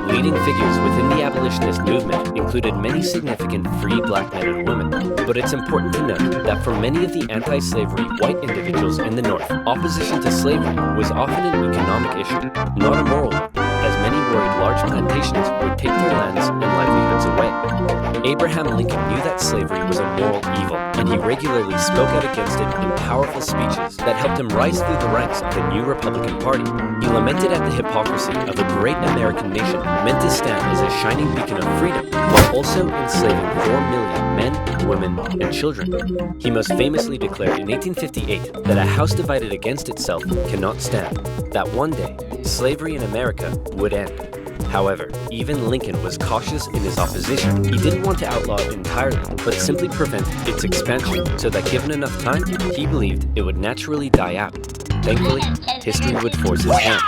Leading figures within the abolitionist movement included many significant free black men and women, but it's important to note that for many of the anti-slavery white individuals in the North, opposition to slavery was often an economic issue, not a moral one, as many worried large plantations would take their lands and livelihoods away. Abraham Lincoln knew that slavery was a moral evil, and he regularly spoke out against it in powerful speeches that helped him rise through the ranks of the new Republican Party. He lamented at the hypocrisy of a great American nation meant to stand as a shining beacon of freedom, while also enslaving 4 million men, women, and children. He most famously declared in 1858 that a house divided against itself cannot stand, that one day slavery in America would end. However, even Lincoln was cautious in his opposition. He didn't want to outlaw it entirely, but simply prevent its expansion, so that given enough time, he believed it would naturally die out. Thankfully, history would force his hand.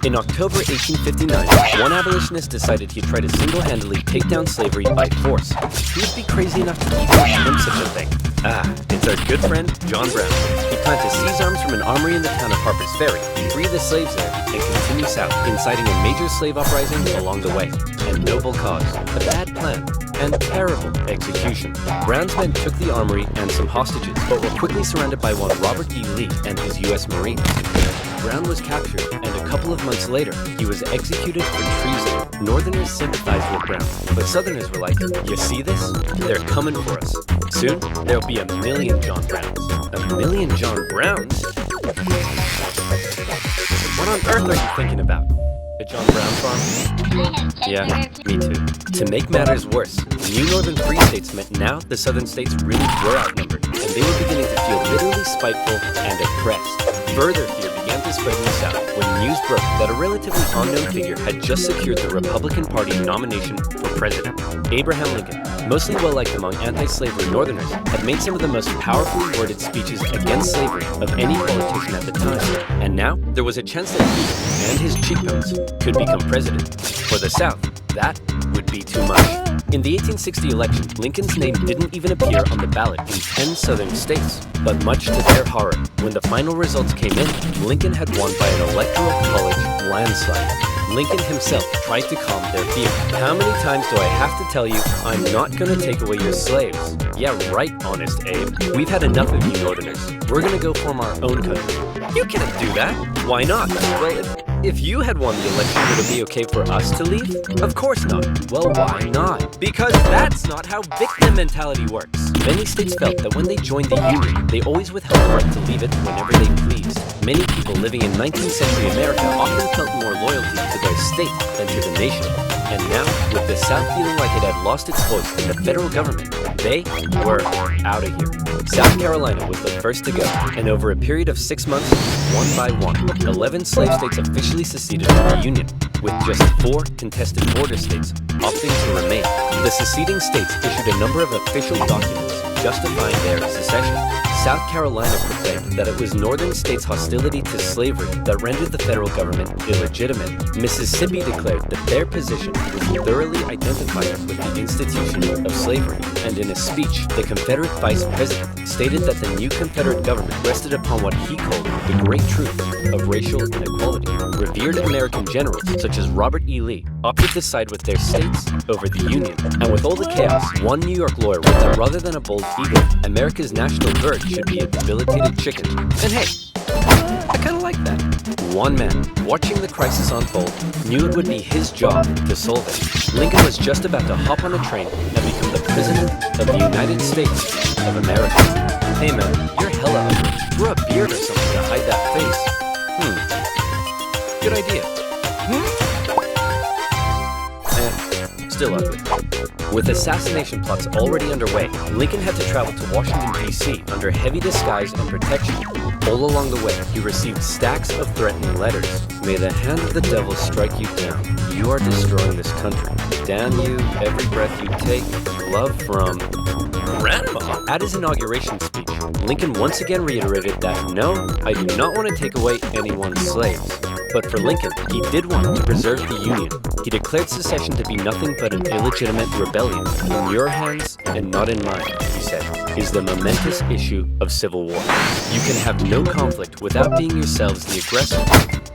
In October 1859, one abolitionist decided he'd try to single-handedly take down slavery by force. Who would be crazy enough to attempt such a thing? It's our good friend, John Brown. He planned to seize arms from an armory in the town of Harper's Ferry, free the slaves there, and continue south, inciting a major slave uprising along the way. A noble cause, a bad plan, and terrible execution. Brown's men took the armory and some hostages, but were quickly surrounded by one Robert E. Lee and his U.S. Marines. Brown was captured, and a couple of months later, he was executed for treason. Northerners sympathized with Brown, but Southerners were like, you see this? They're coming for us. Soon, there'll be 1 million John Browns. 1 million John Browns? What on earth are you thinking about? A John Brown farm? Yeah, me too. To make matters worse, new northern free states meant now the southern states really were outnumbered, and they were beginning to feel bitterly spiteful and oppressed. Further fear began to spread in the South when news broke that a relatively unknown figure had just secured the Republican Party nomination for president. Abraham Lincoln, mostly well-liked among anti-slavery Northerners, had made some of the most powerfully worded speeches against slavery of any politician at the time. And now, there was a chance that he and his cheekbones could become president. For the South, that would be too much. In the 1860 election, Lincoln's name didn't even appear on the ballot in 10 southern states. But much to their horror, when the final results came in, Lincoln had won by an electoral college landslide. Lincoln himself tried to calm their fear. How many times do I have to tell you, I'm not gonna take away your slaves? Yeah, right, Honest Abe. We've had enough of you Northerners. We're gonna go form our own country. You can't do that. Why not? Well, if you had won the election, would it be okay for us to leave? Of course not. Well, why not? Because that's not how victim mentality works. Many states felt that when they joined the Union, they always withheld the right to leave it whenever they pleased. Many people living in 19th century America often felt more loyalty to their state than to the nation. And now, with the South feeling like it had lost its voice in the federal government, they were out of here. South Carolina was the first to go, and over a period of 6 months, one by one, 11 slave states officially seceded from the Union, with just 4 contested border states opting to remain. The seceding states issued a number of official documents justifying their secession. South Carolina proclaimed that it was northern states' hostility to slavery that rendered the federal government illegitimate. Mississippi declared that their position was thoroughly identified with the institution of slavery, and in a speech, the Confederate Vice President stated that the new Confederate government rested upon what he called the great truth of racial inequality. Revered American generals, such as Robert E. Lee, opted to side with their states over the Union. And with all the chaos, one New York lawyer wrote that rather than a bold eagle, America's national bird should be a debilitated chicken. And hey, I kind of like that. One man, watching the crisis unfold, knew it would be his job to solve it. Lincoln was just about to hop on a train and become the President of the United States of America. Hey man, you're hella ugly. Grow a beard or something to hide that face. Good idea. Still ugly. With assassination plots already underway, Lincoln had to travel to Washington, D.C. under heavy disguise and protection. All along the way, he received stacks of threatening letters. May the hand of the devil strike you down. You are destroying this country. Damn you, every breath you take. Love from Grandma. At his inauguration speech, Lincoln once again reiterated that no, I do not want to take away anyone's slaves. But for Lincoln, he did want to preserve the Union. He declared secession to be nothing but an illegitimate rebellion. In your hands and not in mine, he said, is the momentous issue of civil war. You can have no conflict without being yourselves the aggressor.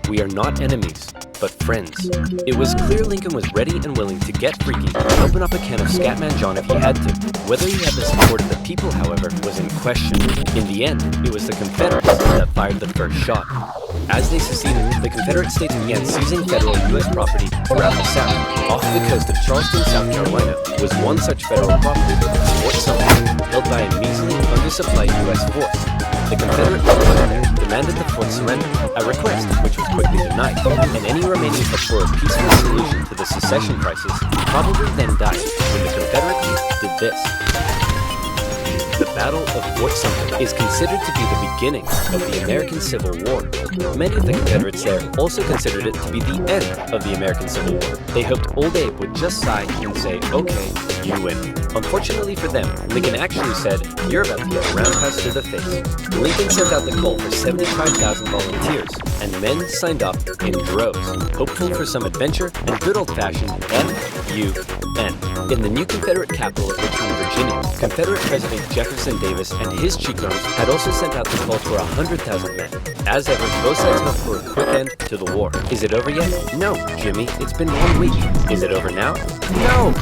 We are not enemies, but friends. It was clear Lincoln was ready and willing to get freaky and open up a can of Scatman John if he had to. Whether he had the support of the people, however, was in question. In the end, it was the Confederates that fired the first shot. As they seceded, the Confederate States began seizing federal U.S. property throughout the South. Off the coast of Charleston, South Carolina, was one such federal property, Fort Sumter, held by a measly, undersupplied U.S. force. The Confederate government there demanded the fort surrender, a request which was quickly denied, and any remaining hope for a peaceful solution to the secession crisis probably then died when the Confederates did this. The Battle of Fort Sumter is considered to be the beginning of the American Civil War. Many of the Confederates there also considered it to be the end of the American Civil War. They hoped Old Abe would just sigh and say, okay, you win. Unfortunately for them, Lincoln actually said, you're about to get a roundhouse to the face. Lincoln sent out the call for 75,000 volunteers, and men signed up in droves, hopeful for some adventure and good old-fashioned F-U-N. In the new Confederate capital of Richmond, Virginia, Confederate President Jefferson Davis and his cheekbones had also sent out the call for 100,000 men. As ever, both sides hoped for a quick end to the war. Is it over yet? No, Jimmy, it's been 1 week. Is it over now? No!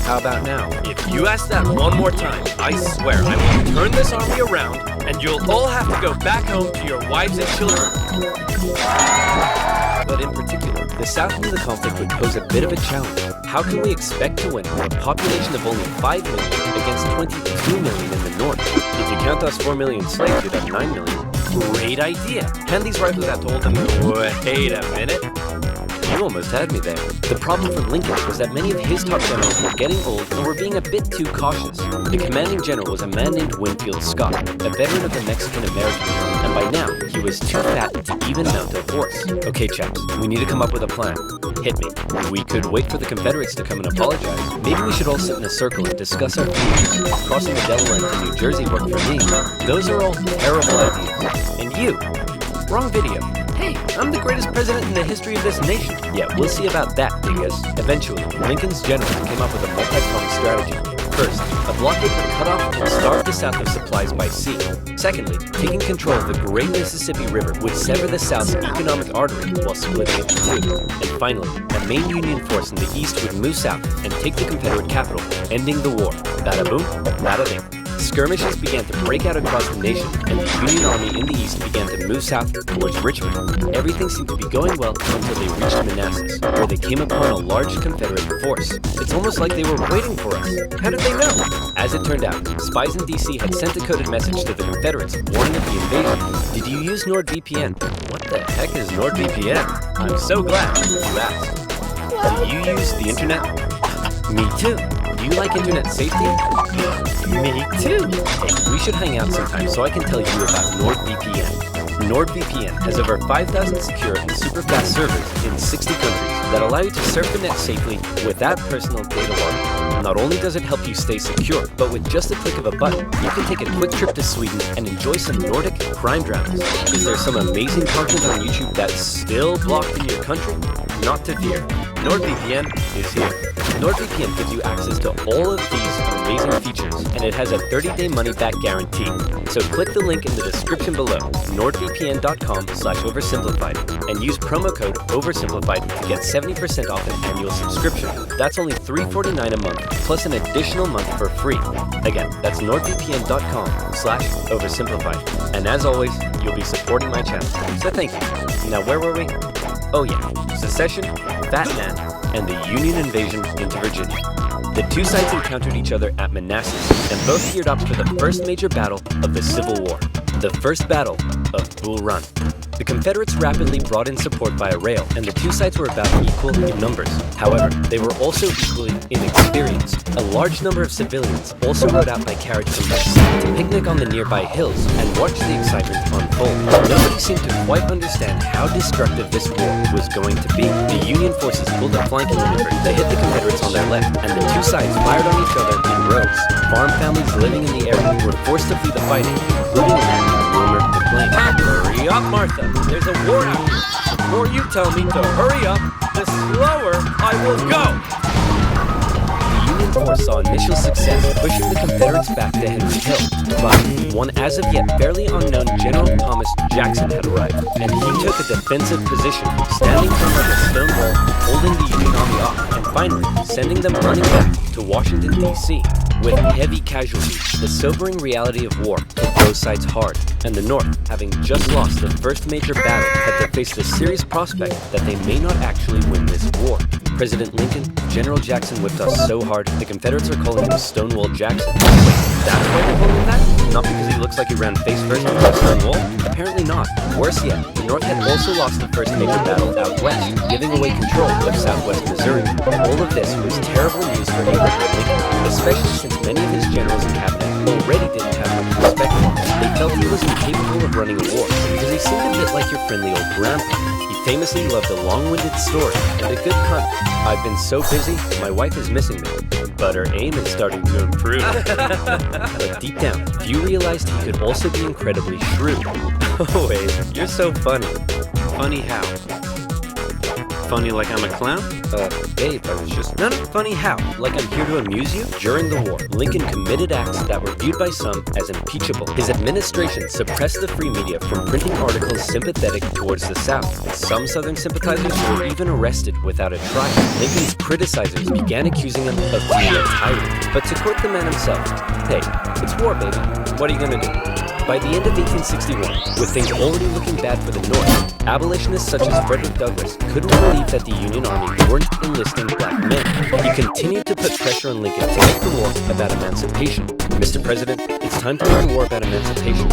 How about now? If you ask that one more time, I swear I will turn this army around and you'll all have to go back home to your wives and children. But in particular, the South knew the conflict would pose a bit of a challenge. How can we expect to win with a population of only 5 million against 22 million in the North? If you count us 4 million slaves, you'd have 9 million. Great idea. Hand these rifles out to hold them. Wait a minute. You almost had me there. The problem for Lincoln was that many of his top generals were getting old and were being a bit too cautious. The commanding general was a man named Winfield Scott, a veteran of the Mexican-American War, and by now, he was too fat to even mount a horse. Okay, chaps, we need to come up with a plan. Hit me. We could wait for the Confederates to come and apologize. Maybe we should all sit in a circle and discuss our feelings. Crossing the Delaware into New Jersey worked for me. Those are all terrible ideas. And you? Wrong video. Hey, I'm the greatest president in the history of this nation. Yeah, we'll see about that, dingus. Eventually, Lincoln's generals came up with a multi-pronged strategy. First, a blockade would cut off and starve the South of supplies by sea. Secondly, taking control of the great Mississippi River would sever the South's economic artery while splitting it in two. And finally, a main Union force in the East would move south and take the Confederate capital, ending the war. Bada boom, bada bing. Skirmishes began to break out across the nation, and the Union Army in the East began to move south towards Richmond. Everything seemed to be going well until they reached Manassas, where they came upon a large Confederate force. It's almost like they were waiting for us. How did they know? As it turned out, spies in D.C. had sent a coded message to the Confederates warning of the invasion. Did you use NordVPN? What the heck is NordVPN? I'm so glad you asked. Do you use the internet? Me too. Do you like internet safety? Me too. Hey, we should hang out sometime so I can tell you about NordVPN. NordVPN has over 5,000 secure and super fast servers in 60 countries that allow you to surf the net safely without personal data logging. Not only does it help you stay secure, but with just a click of a button, you can take a quick trip to Sweden and enjoy some Nordic crime dramas. Is there some amazing content on YouTube that's still blocked in your country? Not to fear. NordVPN is here. NordVPN gives you access to all of these amazing features, and it has a 30-day money-back guarantee. So click the link in the description below, nordvpn.com/oversimplified, and use promo code oversimplified to get 70% off an annual subscription. That's only $3.49 a month, plus an additional month for free. Again, that's nordvpn.com/oversimplified. And as always, you'll be supporting my channel. So thank you. Now where were we? Oh yeah, secession, Fat Man, and the Union invasion into Virginia. The two sides encountered each other at Manassas, and both geared up for the first major battle of the Civil War, the First Battle of Bull Run. The Confederates rapidly brought in support via rail, and the two sides were about equal in numbers. However, they were also equally inexperienced. A large number of civilians also rode out by carriage from the sea to picnic on the nearby hills and watch the excitement unfold. Nobody seemed to quite understand how destructive this war was going to be. The Union forces pulled a flanking maneuver to hit the Confederates on their left, and the two sides fired on each other in rows. Farm families living in the area were forced to flee the fighting, including Wilmer McLean. Hurry up, Martha. There's a war out here. The more you tell me to hurry up, the slower I will go. The Union force saw initial success, pushing the Confederates back to Henry Hill. But one as of yet barely unknown General Thomas Jackson had arrived, and he took a defensive position, standing firm on the stone wall, holding the Union army off, and finally sending them running back to Washington, D.C. With heavy casualties, the sobering reality of war hit both sides hard, and the North, having just lost the first major battle, had to face the serious prospect that they may not actually win this war. President Lincoln, General Jackson whipped us so hard, the Confederates are calling him Stonewall Jackson. Wait, that's why they're calling him that? Not because he looks like he ran face first into a stone wall? Apparently not. Worse yet, the North had also lost the first major battle out west, giving away control of southwest Missouri. All of this was terrible news for Abraham Lincoln, especially since many of his generals and cabinet already didn't have much respect for him. They felt he was incapable of running a war, because he seemed a bit like your friendly old grandpa. He famously loved a long-winded story and a good pun. I've been so busy, my wife is missing me, but her aim is starting to improve. But deep down, few realized he could also be incredibly shrewd. Oh wait, you're so funny. Funny how? Funny like I'm a clown? Babe, I was just... No, funny how? Like I'm here to amuse you? During the war, Lincoln committed acts that were viewed by some as impeachable. His administration suppressed the free media from printing articles sympathetic towards the South. Some Southern sympathizers were even arrested without a trial. Lincoln's criticizers began accusing him of being a tyrant. But to quote the man himself, hey, it's war, baby. What are you gonna do? By the end of 1861, with things already looking bad for the North, abolitionists such as Frederick Douglass couldn't believe that the Union Army weren't enlisting black men. He continued to put pressure on Lincoln to make the war about emancipation. Mr. President, it's time to make a war about emancipation.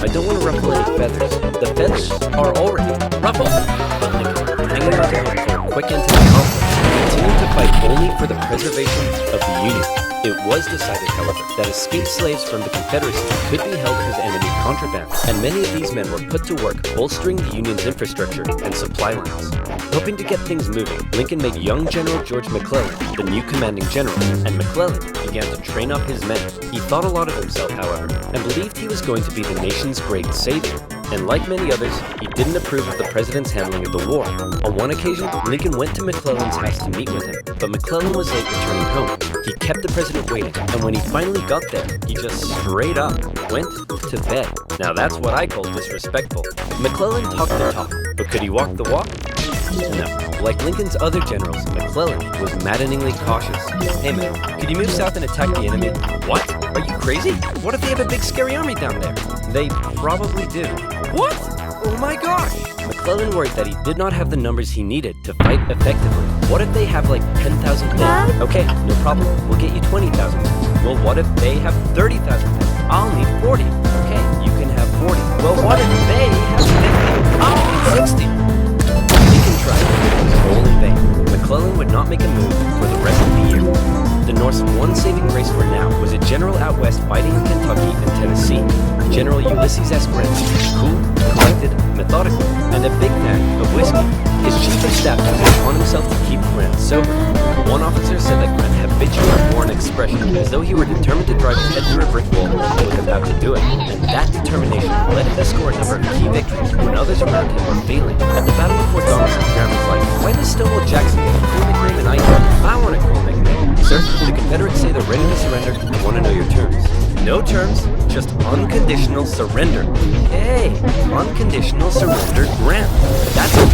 I don't want to ruffle any feathers. The feathers are already ruffled. But Lincoln, hanging on to hope for a quick end to the conflict, continued to fight only for the preservation of the Union. It was decided, however, that escaped slaves from the Confederacy could be held as enemy contraband, and many of these men were put to work bolstering the Union's infrastructure and supply lines. Hoping to get things moving, Lincoln made young General George McClellan the new commanding general, and McClellan began to train up his men. He thought a lot of himself, however, and believed he was going to be the nation's great savior. And like many others, he didn't approve of the president's handling of the war. On one occasion, Lincoln went to McClellan's house to meet with him, but McClellan was late returning home. He kept the president waiting, and when he finally got there, he just straight up went to bed. Now that's what I call disrespectful. McClellan talked the talk, but could he walk the walk? No. Like Lincoln's other generals, McClellan was maddeningly cautious. Hey man, could you move south and attack the enemy? What? Are you crazy? What if they have a big scary army down there? They probably do. What? Oh my gosh! McClellan worried that he did not have the numbers he needed to fight effectively. What if they have like 10,000 men? Okay, no problem. We'll get you 20,000. Well, what if they have 30,000 men? I'll need 40. Okay, you can have 40. Well, what if they have 50? I'll need 60. Lincoln tried, but it was all in vain. McClellan would not make a move for the rest of the year. The North's one saving grace for now was a general out west fighting in Kentucky and Tennessee. General Ulysses S. Grant was cool, collected, methodical, and a big fan of whiskey. His chief of staff took it upon himself to keep Grant sober. One officer said that Grant habitually wore an expression as though he were determined to drive his head through a brick wall and was about to do it. And that determination led him to score a number of key victories when others around him were failing. At the Battle of Fort Donelson, Grant was like, "Why does Stonewall Jackson get a cool nickname and I don't? I want a cool nickname." "Sir, the Confederates say they're ready to surrender and want to know your terms." "No terms, just unconditional surrender." Hey, unconditional surrender, Grant. That's a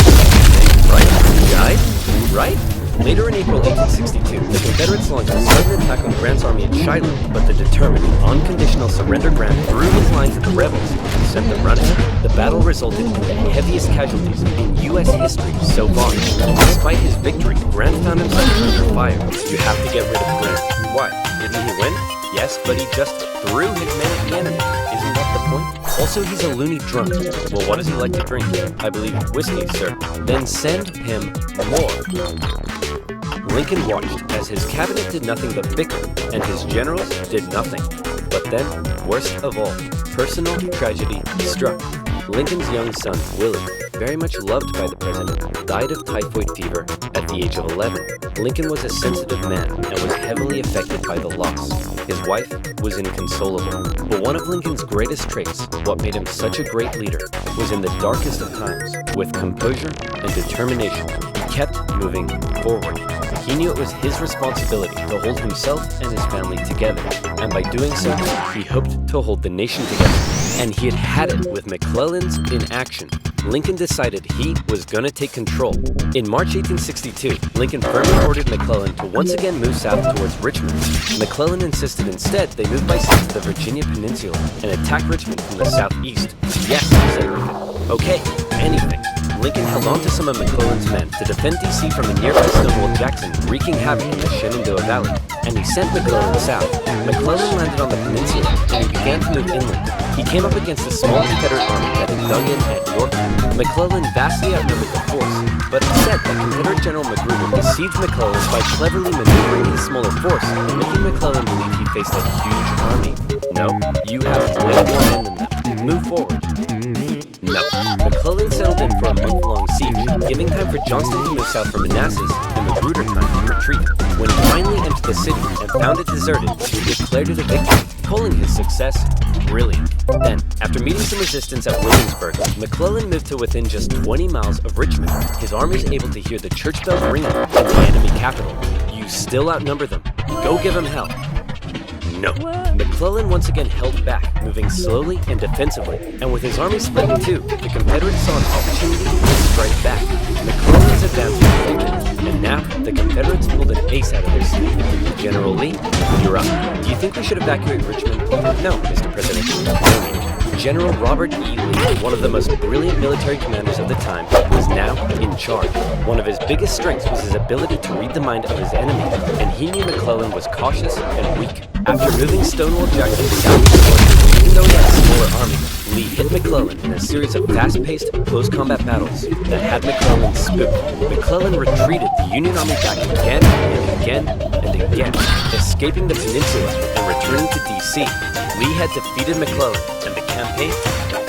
right, guys? Right? Later in April 1862, the Confederates launched a sudden attack on Grant's army at Shiloh, but the determined, unconditional surrender Grant threw his lines at the rebels and sent them running. The battle resulted in the heaviest casualties in U.S. history so far. Despite his victory, Grant found himself under fire. You have to get rid of Grant. Why? Didn't he win? Yes, but he just threw his men at the enemy. Isn't that the point? Also, he's a loony drunk. Well, what does he like to drink? I believe whiskey, sir. Then send him more. Lincoln watched as his cabinet did nothing but bicker, and his generals did nothing. But then, worst of all, personal tragedy struck. Lincoln's young son, Willie, very much loved by the president, died of typhoid fever at the age of 11. Lincoln was a sensitive man and was heavily affected by the loss. His wife was inconsolable. But one of Lincoln's greatest traits, what made him such a great leader, was in the darkest of times, with composure and determination, he kept moving forward. He knew it was his responsibility to hold himself and his family together, and by doing so, he hoped to hold the nation together. And he had it with McClellan's inaction. Lincoln decided he was gonna take control. In March 1862, Lincoln firmly ordered McClellan to once again move south towards Richmond. McClellan insisted instead they move by sea to the Virginia Peninsula and attack Richmond from the southeast. "Yes," said Lincoln. "Okay, anything." Lincoln held on to some of McClellan's men to defend D.C. from a nearby Stonewall Jackson wreaking havoc in the Shenandoah Valley, and he sent McClellan south. McClellan landed on the peninsula, and he began to move inland. He came up against a small Confederate army that had dug in at Yorktown. McClellan vastly outnumbered the force, but it's said that Confederate General Magruder deceived McClellan by cleverly maneuvering his smaller force and making McClellan believe he faced a huge army. No, you have way more men than that. Move forward. No. McClellan settled in for a month-long siege, giving time for Johnston to move south from Manassas and Magruder time to retreat. When he finally entered the city and found it deserted, he declared it a victory, calling his success brilliant. Then, after meeting some resistance at Williamsburg, McClellan moved to within just 20 miles of Richmond. His army is able to hear the church bells ringing in the enemy capital. You still outnumber them. Go give them hell. No. McClellan once again held back, moving slowly and defensively, and with his army split in two, the Confederates saw an opportunity to strike back. McClellan's advance was halted, and now the Confederates pulled an ace out of their sleeve. General Lee, you're up. Do you think we should evacuate Richmond? No, Mr. President. No need. General Robert E. Lee, one of the most brilliant military commanders of the time, was now in charge. One of his biggest strengths was his ability to read the mind of his enemy, and he knew McClellan was cautious and weak. After moving Stonewall Jackson south, even though he had a smaller army, Lee hit McClellan McClellan in a series of fast-paced, close combat battles that had McClellan spooked. McClellan retreated the Union Army back again and again and again, escaping the peninsula and returning to D.C. Lee had defeated McClellan, and the campaign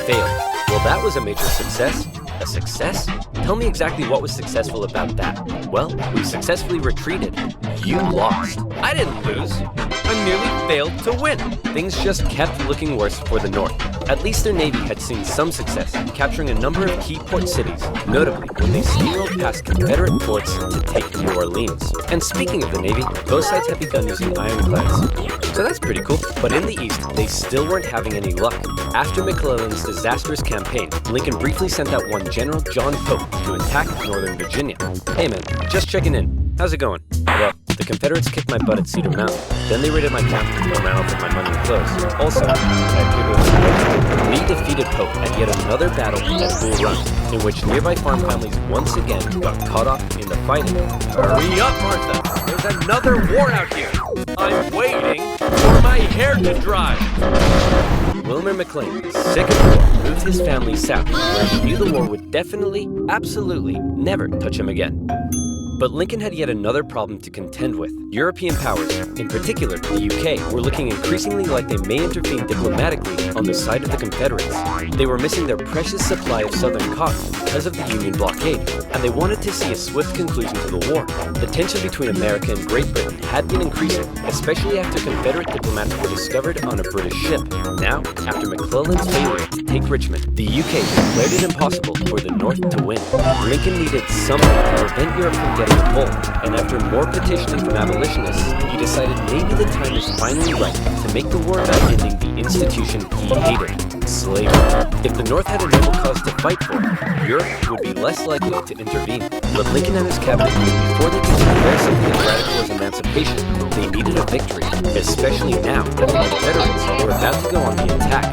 failed. Well, that was a major success. A success? Tell me exactly what was successful about that. Well, we successfully retreated. You lost. I didn't lose. I merely failed to win. Things just kept looking worse for the North. At least their Navy had seen some success, capturing a number of key port cities, notably when they steamrolled past Confederate ports to take New Orleans. And speaking of the Navy, both sides had begun using ironclads. So that's pretty cool. But in the East, they still weren't having any luck. After McClellan's disastrous campaign, Lincoln briefly sent out one General John Pope to attack Northern Virginia. Hey man, just checking in. How's it going? Well, the Confederates kicked my butt at Cedar Mountain. Then they raided my camp and ran off with my money and clothes. Also, Lee defeated Pope at yet another battle at Bull Run, in which nearby farm families once again got caught up in the fighting. Hurry up, Martha! There's another war out here! I'm waiting for my hair to dry! Wilmer McLean, sick of the war, moved his family south, where he knew the war would definitely, absolutely, never touch him again. But Lincoln had yet another problem to contend with. European powers, in particular the UK, were looking increasingly like they may intervene diplomatically on the side of the Confederates. They were missing their precious supply of southern cotton because of the Union blockade, and they wanted to see a swift conclusion to the war. The tension between America and Great Britain had been increasing, especially after Confederate diplomats were discovered on a British ship. Now, after McClellan's failure to take Richmond, the UK declared it impossible for the North to win. Lincoln needed something to prevent Europe from getting involved, and after more petitioning from abolitionists, he decided maybe the time is finally right to make the war about ending the institution he hated, slavery. If the North had a noble cause to fight for, Europe would be less likely to intervene. But Lincoln and his cabinet knew before they could declare something as radical as emancipation, they needed a victory, especially now that the Confederates were about to go on the attack.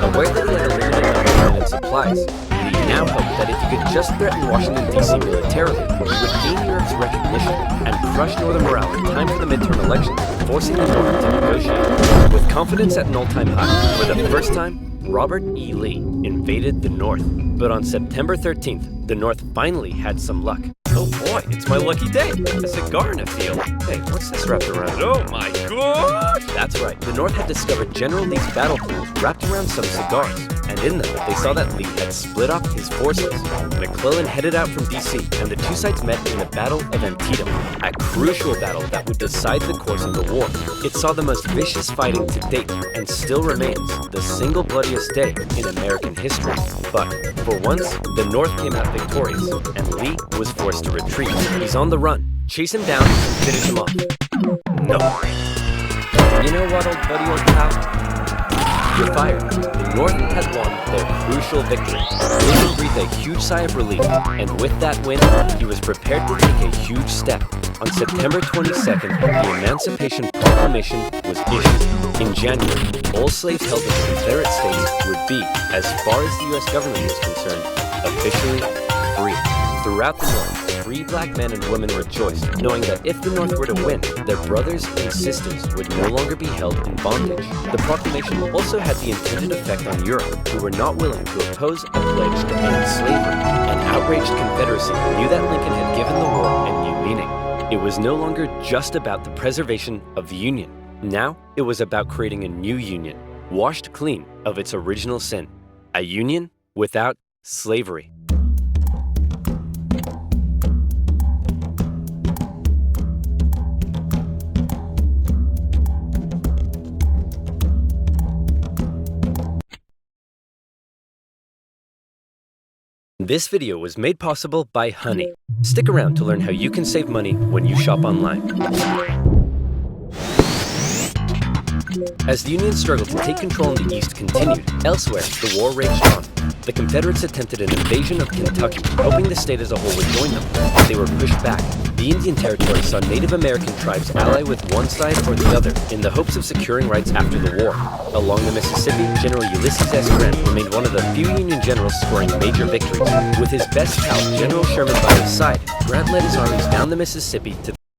Aware that he had a limited number of men and supplies, Lee now hoped that if he could just threaten Washington, D.C. militarily, he would gain Europe's recognition and crush Northern morale in time for the midterm elections, forcing the North to negotiate. With confidence at an all-time high, for the first time, Robert E. Lee invaded the North. But on September 13th, the North finally had some luck. Oh boy, it's my lucky day. A cigar in a field. Hey, what's this wrapped around? Oh my gosh! That's right, the North had discovered General Lee's battle plans wrapped around some cigars. And in them, they saw that Lee had split up his forces. McClellan headed out from D.C., and the two sides met in the Battle of Antietam, a crucial battle that would decide the course of the war. It saw the most vicious fighting to date, and still remains the single bloodiest day in American history. But, for once, the North came out victorious, and Lee was forced to retreat. He's on the run. Chase him down and finish him off. No. You know what, old buddy, old pal? You're fired. The North had won their crucial victory. Lincoln breathed a huge sigh of relief, and with that win, he was prepared to take a huge step. On September 22nd, the Emancipation Proclamation was issued. In January, all slaves held in the Confederate States would be, as far as the U.S. government was concerned, officially free. Throughout the North, free black men and women rejoiced, knowing that if the North were to win, their brothers and sisters would no longer be held in bondage. The proclamation also had the intended effect on Europe, who were not willing to oppose a pledge to end slavery. An outraged Confederacy knew that Lincoln had given the war a new meaning. It was no longer just about the preservation of the Union. Now, it was about creating a new Union, washed clean of its original sin. A Union without slavery. This video was made possible by Honey. Stick around to learn how you can save money when you shop online. As the Union struggle to take control in the East continued, elsewhere, the war raged on. The Confederates attempted an invasion of Kentucky, hoping the state as a whole would join them, but they were pushed back. The Indian Territory saw Native American tribes ally with one side or the other in the hopes of securing rights after the war. Along the Mississippi, General Ulysses S. Grant remained one of the few Union generals scoring major victories. With his best pal, General Sherman, by his side, Grant led his armies down the Mississippi to